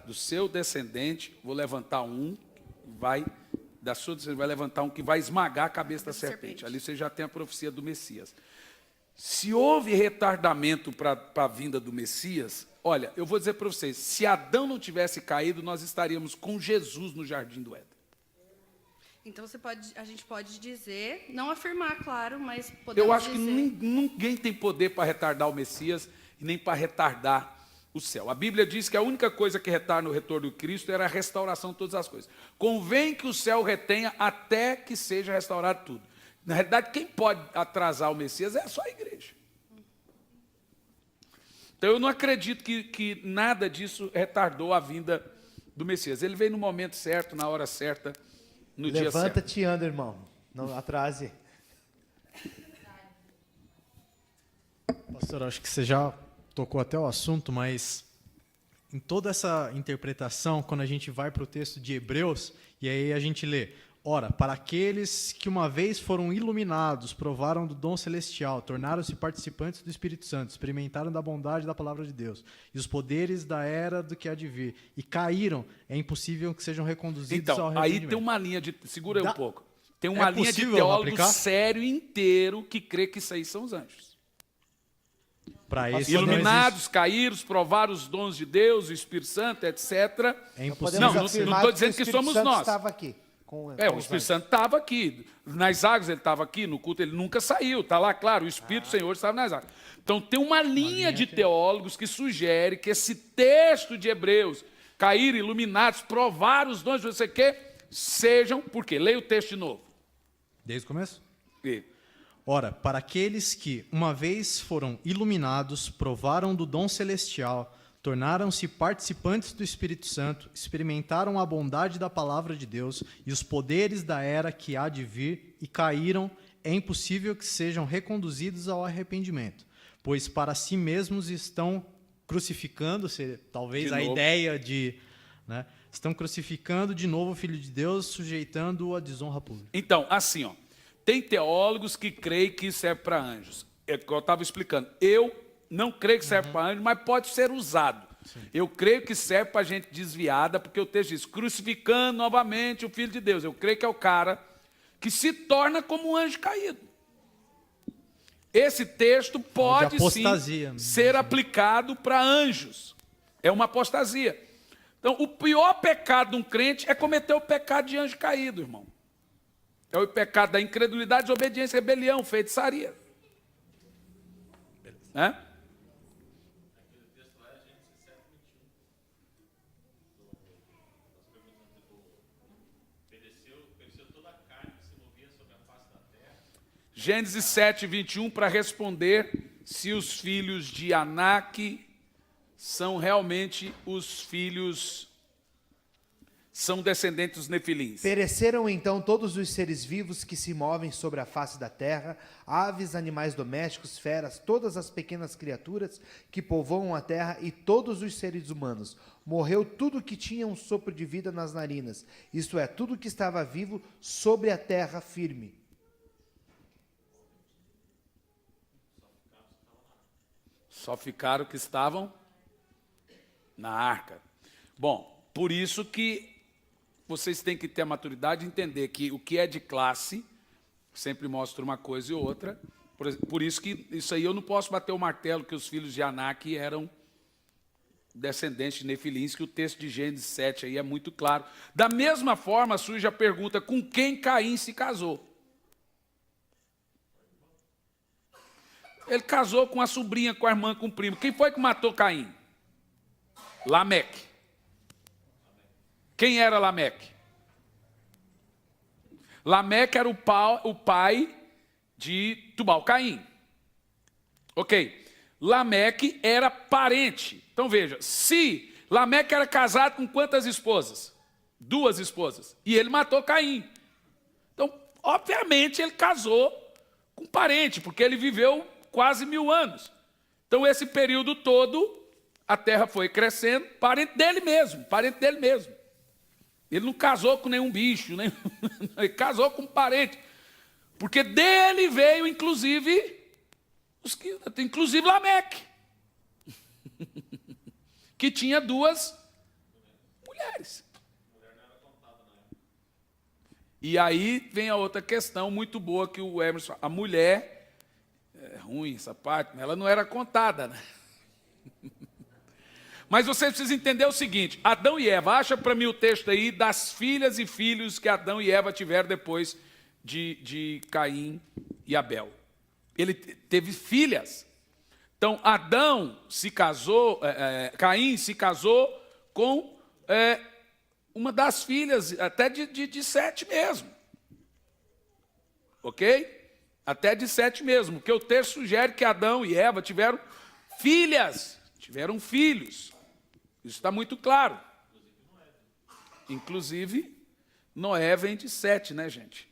Do seu descendente, vou levantar um, da sua descendente vai levantar um que vai esmagar a cabeça da serpente. Ali você já tem a profecia do Messias. Se houve retardamento para a vinda do Messias, olha, eu vou dizer para vocês, se Adão não tivesse caído, nós estaríamos com Jesus no Jardim do Éden. Então a gente pode dizer, não afirmar, claro, mas podemos dizer... Eu acho que ninguém tem poder para retardar o Messias e nem para retardar o céu. A Bíblia diz que a única coisa que retarda o retorno de Cristo era a restauração de todas as coisas. Convém que o céu retenha até que seja restaurado tudo. Na realidade, quem pode atrasar o Messias é só a igreja. Então eu não acredito que nada disso retardou a vinda do Messias. Ele veio no momento certo, na hora certa, no dia certo. Levanta-te e anda, irmão. Não atrase. Pastor, acho que você já tocou até o assunto, mas em toda essa interpretação, quando a gente vai para o texto de Hebreus, e aí a gente lê, ora, para aqueles que uma vez foram iluminados, provaram do dom celestial, tornaram-se participantes do Espírito Santo, experimentaram da bondade da palavra de Deus, e os poderes da era do que há de vir, e caíram, é impossível que sejam reconduzidos ao arrependimento. Aí tem uma linha de... Segura aí um pouco. Tem uma linha de teólogo sério inteiro que crê que isso aí são os anjos. Para esse Iluminados, caíram, provaram os dons de Deus, o Espírito Santo, etc. é impossível. Podemos Não afirmar estou dizendo que o Espírito somos Santo nós. Estava aqui. Com O os Espírito anjos. Santo estava aqui. Nas águas ele estava aqui, no culto ele nunca saiu. Está lá, claro, o Espírito do Senhor estava nas águas. Então tem uma linha de teólogos que sugere que esse texto de Hebreus, cair iluminados, provar os dons de você quer, sejam, por quê? Leia o texto de novo. Desde o começo? E- Ora, para aqueles que, uma vez foram iluminados, provaram do dom celestial, tornaram-se participantes do Espírito Santo, experimentaram a bondade da palavra de Deus e os poderes da era que há de vir e caíram, é impossível que sejam reconduzidos ao arrependimento, pois para si mesmos estão crucificando, talvez De a novo. ideia de... né, estão crucificando de novo o Filho de Deus, sujeitando-o à desonra pública. Então, assim, ó, tem teólogos que creem que isso serve para anjos. É o que eu estava explicando. Eu não creio que serve para anjos, mas pode ser usado. Eu creio que serve para gente desviada, porque o texto diz, crucificando novamente o Filho de Deus. Eu creio que é o cara que se torna como um anjo caído. Esse texto pode apostasia sim mesmo. ser aplicado para anjos. É uma apostasia. Então, o pior pecado de um crente é cometer o pecado de anjo caído, irmão. É o pecado da incredulidade, desobediência, rebelião, feitiçaria. Né? Gênesis 7, 21, para responder se os filhos de Anak são realmente os filhos, são descendentes dos nefilins. Pereceram então todos os seres vivos que se movem sobre a face da terra, aves, animais domésticos, feras, todas as pequenas criaturas que povoam a terra e todos os seres humanos. Morreu tudo que tinha um sopro de vida nas narinas, isto é, tudo que estava vivo sobre a terra firme. Só ficaram que estavam na arca. Bom, por isso que vocês têm que ter a maturidade de entender que o que é de classe sempre mostra uma coisa e outra. Por isso que isso aí eu não posso bater o martelo que os filhos de Anak eram descendentes de nefilins, que o texto de Gênesis 7 aí é muito claro. Da mesma forma, surge a pergunta, com quem Caim se casou? Ele casou com a sobrinha, com a irmã, com o primo. Quem foi que matou Caim? Lameque. Quem era Lameque? Lameque era o pai de Tubal-Caim. Ok. Lameque era parente. Então veja, se Lameque era casado com quantas esposas? 2 esposas. E ele matou Caim. Então, obviamente, ele casou com parente, porque ele viveu quase 1000 anos. Então, esse período todo, a terra foi crescendo, parente dele mesmo. Ele não casou com nenhum bicho, ele casou com um parente. Porque dele veio, inclusive Lameque, que tinha 2 mulheres. E aí vem a outra questão muito boa que o Emerson, a mulher, é ruim essa parte, mas ela não era contada, né? Mas você precisa entender o seguinte, Adão e Eva, acha para mim o texto aí das filhas e filhos que Adão e Eva tiveram depois de Caim e Abel. Ele teve filhas. Então, Caim se casou com uma das filhas, até de Sete mesmo. Ok? Até de Sete mesmo, porque o texto sugere que Adão e Eva tiveram filhas, tiveram filhos. Isso está muito claro. Inclusive, Noé vem de Sete, né, gente?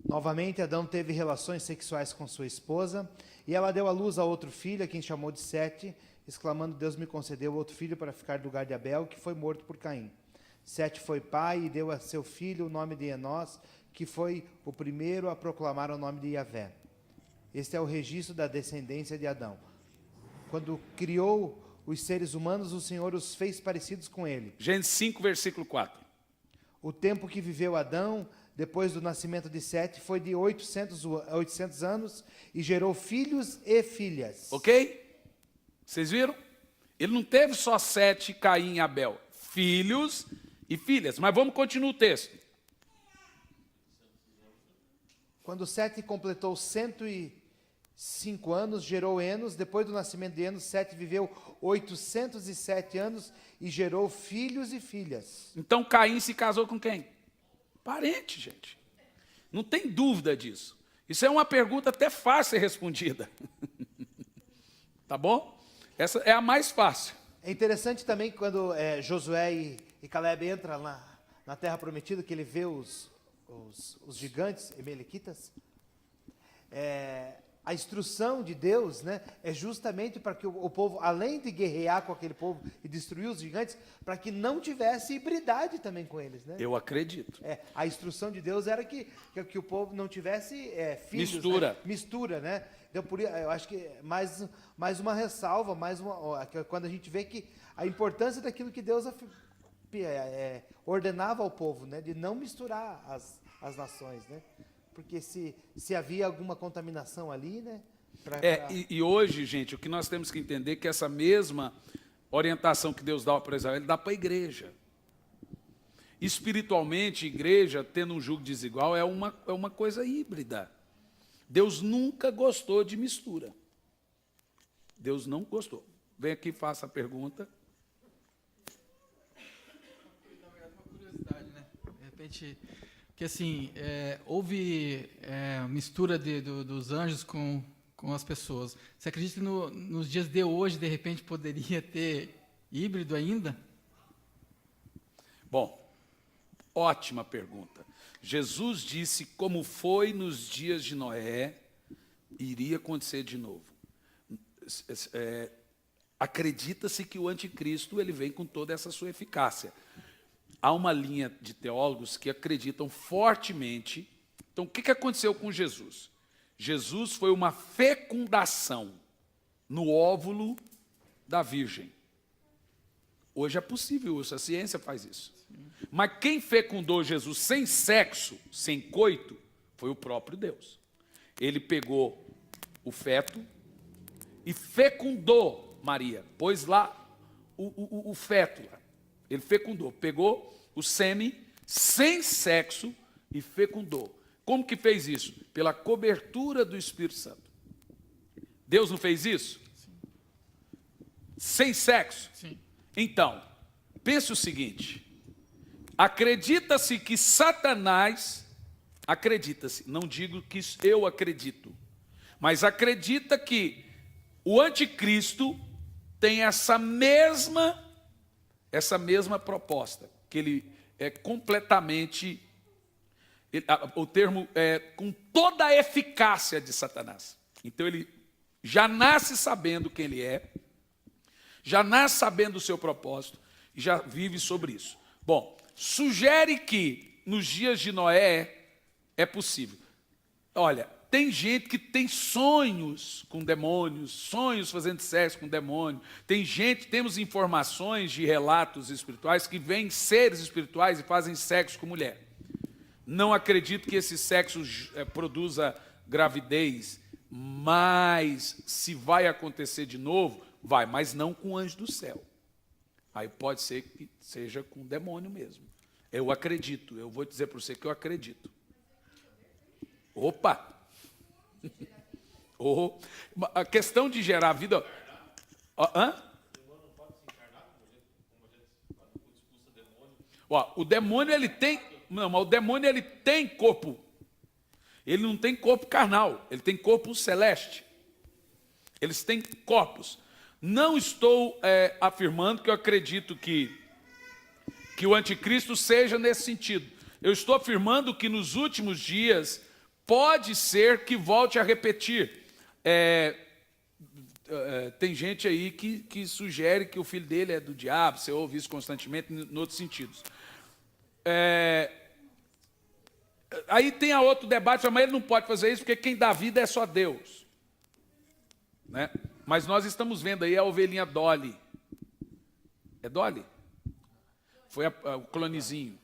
Novamente, Adão teve relações sexuais com sua esposa, e ela deu à luz a outro filho, a quem chamou de Sete, exclamando, Deus me concedeu outro filho para ficar no lugar de Abel, que foi morto por Caim. Sete foi pai e deu a seu filho o nome de Enós, que foi o primeiro a proclamar o nome de Yahvé. Este é o registro da descendência de Adão. Quando criou os seres humanos, o Senhor os fez parecidos com ele. Gênesis 5, versículo 4. O tempo que viveu Adão, depois do nascimento de Sete, foi de 800 anos e gerou filhos e filhas. Ok? Vocês viram? Ele não teve só Sete, Caim e Abel. Filhos e filhas. Mas vamos continuar o texto. Quando Sete completou 105 anos, gerou Enos. Depois do nascimento de Enos, Sete viveu 807 anos e gerou filhos e filhas. Então Caim se casou com quem? Parente, gente. Não tem dúvida disso. Isso é uma pergunta até fácil de ser respondida. Tá bom? Essa é a mais fácil. É interessante também que quando Josué e Caleb entram na terra prometida, que ele vê os gigantes, Emelequitas, a instrução de Deus, né, é justamente para que o povo, além de guerrear com aquele povo e destruir os gigantes, para que não tivesse hibridade também com eles. Né? Eu acredito. A instrução de Deus era que o povo não tivesse filhos. Mistura. Né? Mistura, né? Então, eu acho que mais uma ressalva, quando a gente vê que a importância daquilo que Deus ordenava ao povo, né? De não misturar as nações, né? Porque se havia alguma contaminação ali, né? E hoje, gente, o que nós temos que entender é que essa mesma orientação que Deus dá para Israel, Ele dá para a igreja. Espiritualmente, igreja, tendo um jugo desigual, é uma coisa híbrida. Deus nunca gostou de mistura. Deus não gostou. Vem aqui, faça a pergunta. Na verdade, uma curiosidade, né? De repente, que assim, houve mistura dos anjos com as pessoas. Você acredita que nos dias de hoje, de repente, poderia ter híbrido ainda? Bom, ótima pergunta. Jesus disse, como foi nos dias de Noé, iria acontecer de novo. Acredita-se que o anticristo ele vem com toda essa sua eficácia. Há uma linha de teólogos que acreditam fortemente. Então, o que aconteceu com Jesus? Jesus foi uma fecundação no óvulo da Virgem. Hoje é possível isso, a ciência faz isso. Mas quem fecundou Jesus sem sexo, sem coito, foi o próprio Deus. Ele pegou o feto e fecundou Maria, pôs lá o feto. Ele fecundou, pegou o sêmen sem sexo e fecundou. Como que fez isso? Pela cobertura do Espírito Santo. Deus não fez isso? Sim. Sem sexo? Sim. Então, pense o seguinte, acredita-se que Satanás, não digo que eu acredito, mas acredita que o anticristo tem essa mesma proposta, que ele é completamente, o termo é com toda a eficácia de Satanás. Então ele já nasce sabendo quem ele é, já nasce sabendo o seu propósito e já vive sobre isso. Bom, sugere que nos dias de Noé é possível. Olha, tem gente que tem sonhos com demônios, sonhos fazendo sexo com demônio. Temos informações de relatos espirituais que veem seres espirituais e fazem sexo com mulher. Não acredito que esse sexo produza gravidez, mas se vai acontecer de novo, vai, mas não com anjo do céu. Aí pode ser que seja com demônio mesmo. Eu acredito, eu vou dizer para você que eu acredito. Opa! A questão de gerar vida... O demônio ele tem... Não, mas o demônio ele tem corpo. Ele não tem corpo carnal, ele tem corpo celeste. Eles têm corpos. Não estou afirmando que eu acredito que o anticristo seja nesse sentido. Eu estou afirmando que nos últimos dias pode ser que volte a repetir. Tem gente aí que sugere que o filho dele é do diabo, você ouve isso constantemente em outros sentidos. Aí tem a outro debate, mas ele não pode fazer isso porque quem dá vida é só Deus. Né? Mas nós estamos vendo aí a ovelhinha Dolly. É Dolly? Foi o clonezinho.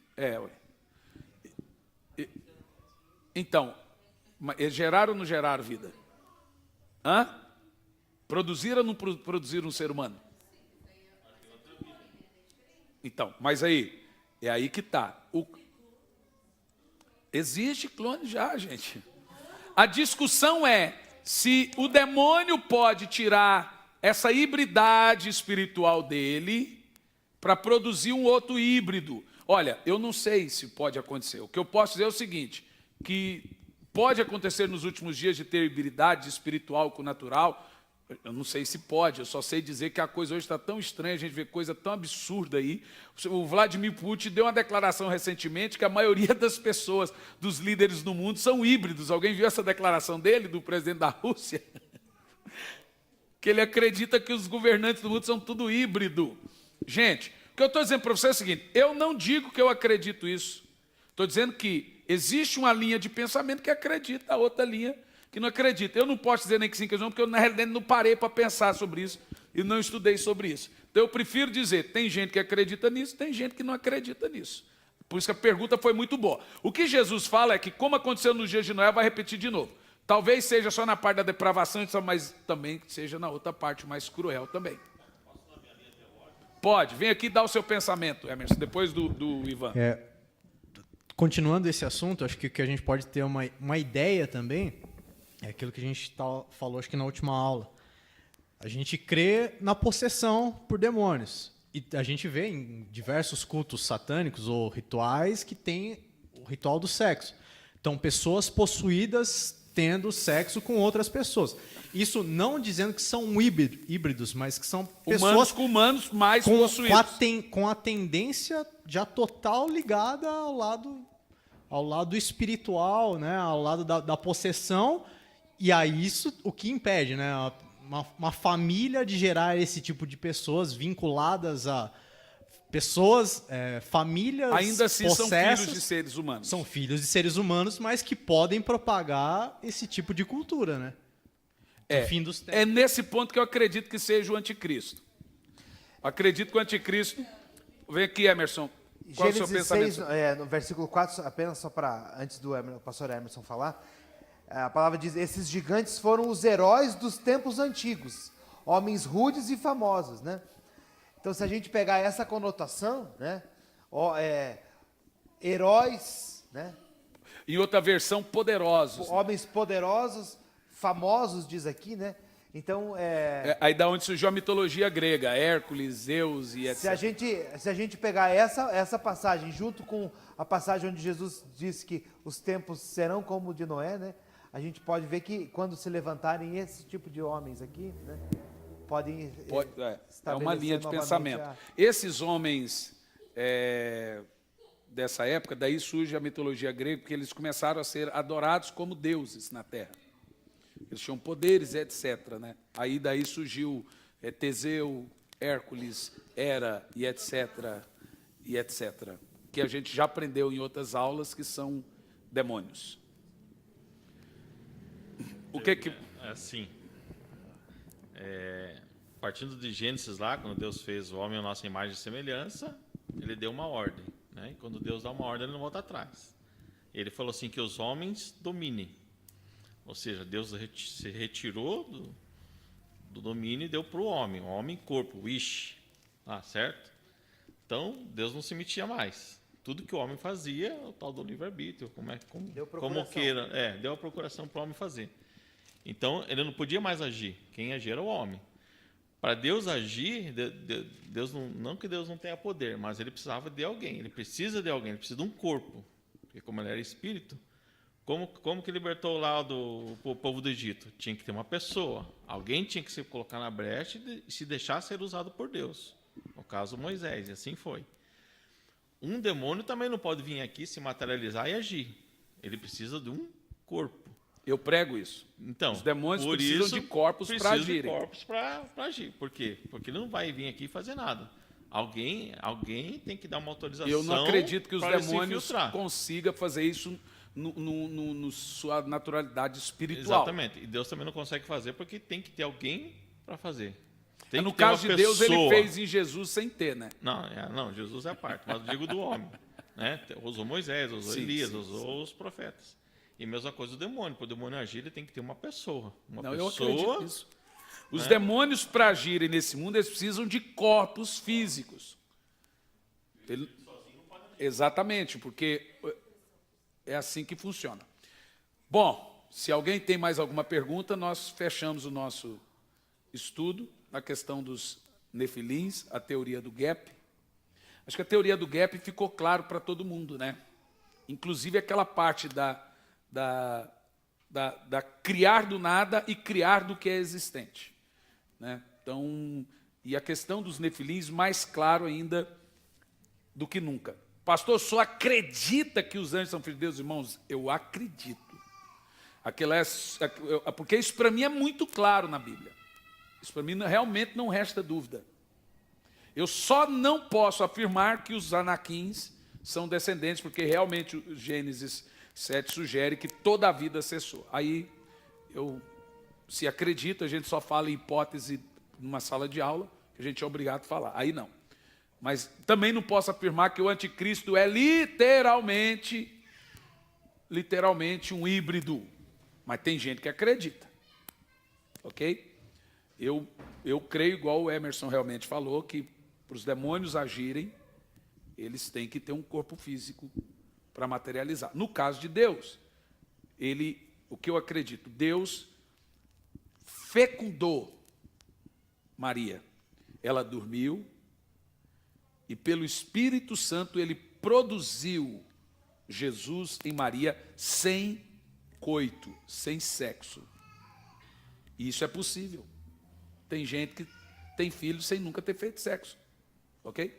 Então, eles geraram ou não geraram vida? Produziram ou não produziram um ser humano? Então, mas aí, é aí que está. Existe clone já, gente. A discussão é se o demônio pode tirar essa hibridade espiritual dele para produzir um outro híbrido. Olha, eu não sei se pode acontecer. O que eu posso dizer é o seguinte, que pode acontecer nos últimos dias de ter hibridade espiritual com o natural. Eu não sei se pode, eu só sei dizer que a coisa hoje está tão estranha, a gente vê coisa tão absurda aí. O Vladimir Putin deu uma declaração recentemente que a maioria das pessoas, dos líderes do mundo, são híbridos. Alguém viu essa declaração dele, do presidente da Rússia? Que ele acredita que os governantes do mundo são tudo híbrido. Gente, o que eu estou dizendo para você é o seguinte, eu não digo que eu acredito isso. Estou dizendo que existe uma linha de pensamento que acredita, a outra linha que não acredita. Eu não posso dizer nem que sim, que não, porque eu na realidade não parei para pensar sobre isso e não estudei sobre isso. Então eu prefiro dizer, tem gente que acredita nisso, tem gente que não acredita nisso. Por isso que a pergunta foi muito boa. O que Jesus fala é que, como aconteceu nos dias de Noé, vai repetir de novo. Talvez seja só na parte da depravação, mas também seja na outra parte mais cruel também. Pode, vem aqui dar o seu pensamento, Emerson, depois do Ivan. Continuando esse assunto, acho que o que a gente pode ter uma ideia também é aquilo que a gente falou, acho que na última aula. A gente crê na possessão por demônios. E a gente vê em diversos cultos satânicos ou rituais que tem o ritual do sexo. Então, pessoas possuídas tendo sexo com outras pessoas. Isso não dizendo que são híbridos, mas que são pessoas humanos com humanos mais possuídos. Com a tendência já total ligada ao lado espiritual, né? Ao lado da possessão. E aí isso o que impede, né? Uma família de gerar esse tipo de pessoas vinculadas a pessoas, famílias ainda assim possessas, são filhos de seres humanos. São filhos de seres humanos, mas que podem propagar esse tipo de cultura, né? No fim dos tempos. É nesse ponto que eu acredito que seja o anticristo. Acredito que o anticristo... Vem aqui, Emerson. Qual é o seu pensamento? No versículo 4, apenas só para, antes do pastor Emerson falar, a palavra diz, esses gigantes foram os heróis dos tempos antigos, homens rudes e famosos, né? Então, se a gente pegar essa conotação, né, heróis, né? Em outra versão, poderosos. Homens poderosos, famosos, diz aqui, né? Então, aí da onde surgiu a mitologia grega, Hércules, Zeus e etc. Se a gente pegar essa passagem junto com a passagem onde Jesus disse que os tempos serão como o de Noé, né? A gente pode ver que quando se levantarem esse tipo de homens aqui, né? Podem é uma linha de pensamento. Esses homens dessa época, daí surge a mitologia grega, porque eles começaram a ser adorados como deuses na Terra. Eles tinham poderes, etc. Né? Aí daí surgiu Teseu, Hércules, Hera e etc. E etc. Que a gente já aprendeu em outras aulas que são demônios. O que Assim, partindo de Gênesis lá, quando Deus fez o homem à nossa imagem e semelhança, ele deu uma ordem. Né? E quando Deus dá uma ordem, ele não volta atrás. Ele falou assim, que os homens dominem. Ou seja, Deus se retirou do domínio e deu para o homem corpo, o ish, certo? Então, Deus não se metia mais. Tudo que o homem fazia, o tal do livre-arbítrio, como queira, deu a procuração para o homem fazer. Então, ele não podia mais agir. Quem agia era o homem. Para Deus agir, Deus não que Deus não tenha poder, mas ele precisava de alguém. Ele precisa de alguém, ele precisa de um corpo. Porque como ele era espírito, como que libertou lá o povo do Egito? Tinha que ter uma pessoa. Alguém tinha que se colocar na brecha e se deixar ser usado por Deus. No caso, Moisés, e assim foi. Um demônio também não pode vir aqui, se materializar e agir. Ele precisa de um corpo. Eu prego isso. Então, os demônios precisam de corpos para agirem. De corpos para agir. Por quê? Porque ele não vai vir aqui fazer nada. Alguém tem que dar uma autorização. Eu não acredito que os demônios consigam fazer isso no sua naturalidade espiritual. Exatamente. E Deus também não consegue fazer porque tem que ter alguém para fazer. No caso de Deus, ele fez em Jesus sem ter, né? Não, Jesus é a parte, mas eu digo do homem. Né? Usou Moisés, usou Elias, usou os profetas. E mesma coisa do demônio. Para o demônio agir, ele tem que ter uma pessoa. Eu acredito nisso. Os demônios, para agirem nesse mundo, eles precisam de corpos físicos. Exatamente, porque é assim que funciona. Bom, se alguém tem mais alguma pergunta, nós fechamos o nosso estudo na questão dos nefilins, a teoria do gap. Acho que a teoria do gap ficou claro para todo mundo, né? Inclusive aquela parte da criar do nada e criar do que é existente, né? Então, e a questão dos nefilins mais claro ainda do que nunca. Pastor, só acredita que os anjos são filhos de Deus, irmãos? Eu acredito. Porque isso para mim é muito claro na Bíblia. Isso para mim realmente não resta dúvida. Eu só não posso afirmar que os anaquins são descendentes, porque realmente o Gênesis 7 sugere que toda a vida cessou. Aí, se acredita, a gente só fala em hipótese numa sala de aula, que a gente é obrigado a falar. Aí não. Mas também não posso afirmar que o anticristo é literalmente um híbrido. Mas tem gente que acredita. Ok? Eu creio, igual o Emerson realmente falou, que para os demônios agirem, eles têm que ter um corpo físico para materializar. No caso de Deus, o que eu acredito, Deus fecundou Maria. Ela dormiu e pelo Espírito Santo ele produziu Jesus em Maria sem coito, sem sexo. E isso é possível. Tem gente que tem filhos sem nunca ter feito sexo. Ok?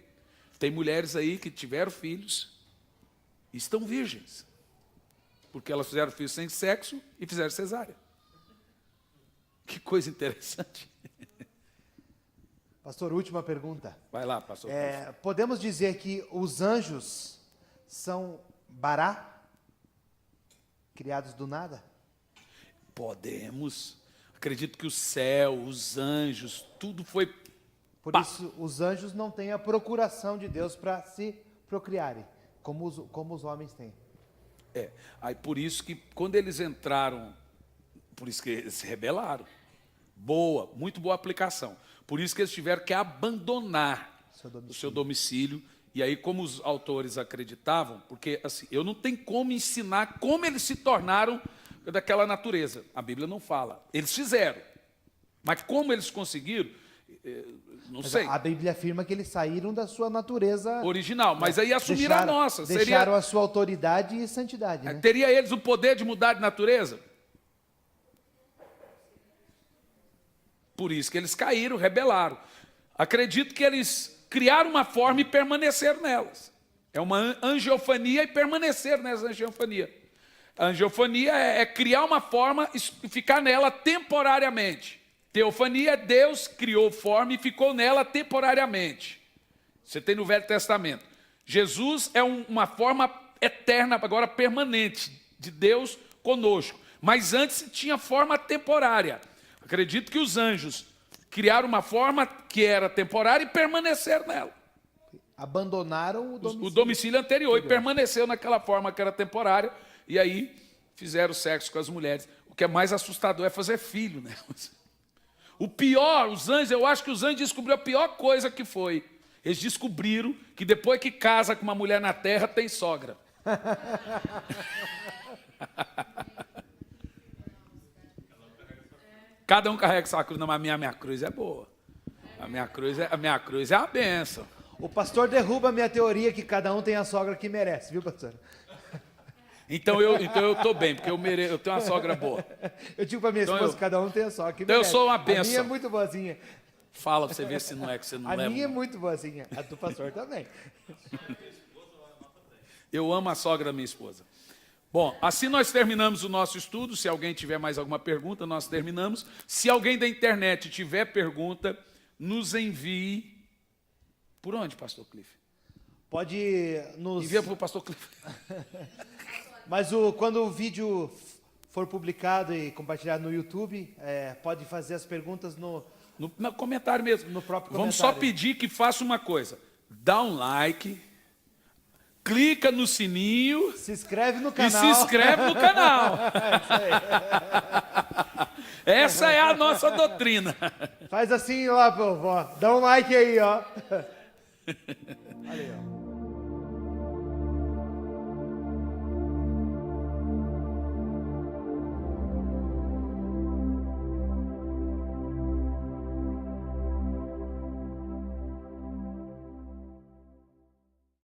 Tem mulheres aí que tiveram filhos e estão virgens. Porque elas fizeram filhos sem sexo e fizeram cesárea. Que coisa interessante. Pastor, última pergunta. Vai lá, pastor. Podemos dizer que os anjos são bará, criados do nada? Podemos. Acredito que o céu, os anjos, tudo foi... Por isso, os anjos não têm a procuração de Deus para se procriarem, como os homens têm. Aí por isso que quando eles entraram, por isso que eles se rebelaram. Muito boa aplicação. Por isso que eles tiveram que abandonar o seu domicílio. E aí, como os autores acreditavam, porque assim, eu não tenho como ensinar como eles se tornaram daquela natureza. A Bíblia não fala. Eles fizeram. Mas como eles conseguiram, não sei. A Bíblia afirma que eles saíram da sua natureza original, mas aí assumiram a nossa. Deixaram a sua autoridade e santidade. Né? Teria eles o poder de mudar de natureza? Por isso que eles caíram, rebelaram. Acredito que eles criaram uma forma e permaneceram nelas. É uma angiofania e permanecer nessa angiofania. A angiofania é criar uma forma e ficar nela temporariamente. Teofania é Deus criou forma e ficou nela temporariamente. Você tem no Velho Testamento. Jesus é uma forma eterna, agora permanente, de Deus conosco. Mas antes tinha forma temporária. Acredito que os anjos criaram uma forma que era temporária e permaneceram nela. Abandonaram o domicílio anterior e permaneceu naquela forma que era temporária. E aí fizeram sexo com as mulheres. O que é mais assustador é fazer filho, né? O pior, os anjos, eu acho que os anjos descobriram a pior coisa que foi. Eles descobriram que depois que casa com uma mulher na terra, tem sogra. Cada um carrega sua cruz. Não, mas a minha cruz é boa. A minha cruz é a bênção. O pastor derruba a minha teoria que cada um tem a sogra que merece, viu, pastor? Então eu estou bem, porque eu tenho uma sogra boa. Eu digo para minha esposa que cada um tem a sogra que então merece. Eu sou uma bênção. A minha é muito boazinha. Fala para você ver se não é que você não leva. A minha é muito boazinha. A do pastor também. Eu amo a sogra da minha esposa. Bom, assim nós terminamos o nosso estudo. Se alguém tiver mais alguma pergunta, nós terminamos. Se alguém da internet tiver pergunta, nos envie. Por onde, pastor Cliff? Pode nos... Envia para o pastor Cliff. Mas quando o vídeo for publicado e compartilhado no YouTube, pode fazer as perguntas no comentário mesmo. No próprio comentário. Vamos só pedir que faça uma coisa. Dá um like, clica no sininho. Se inscreve no canal. E se inscreve no canal. Essa é a nossa doutrina. Faz assim lá, povo, ó. Dá um like aí, ó.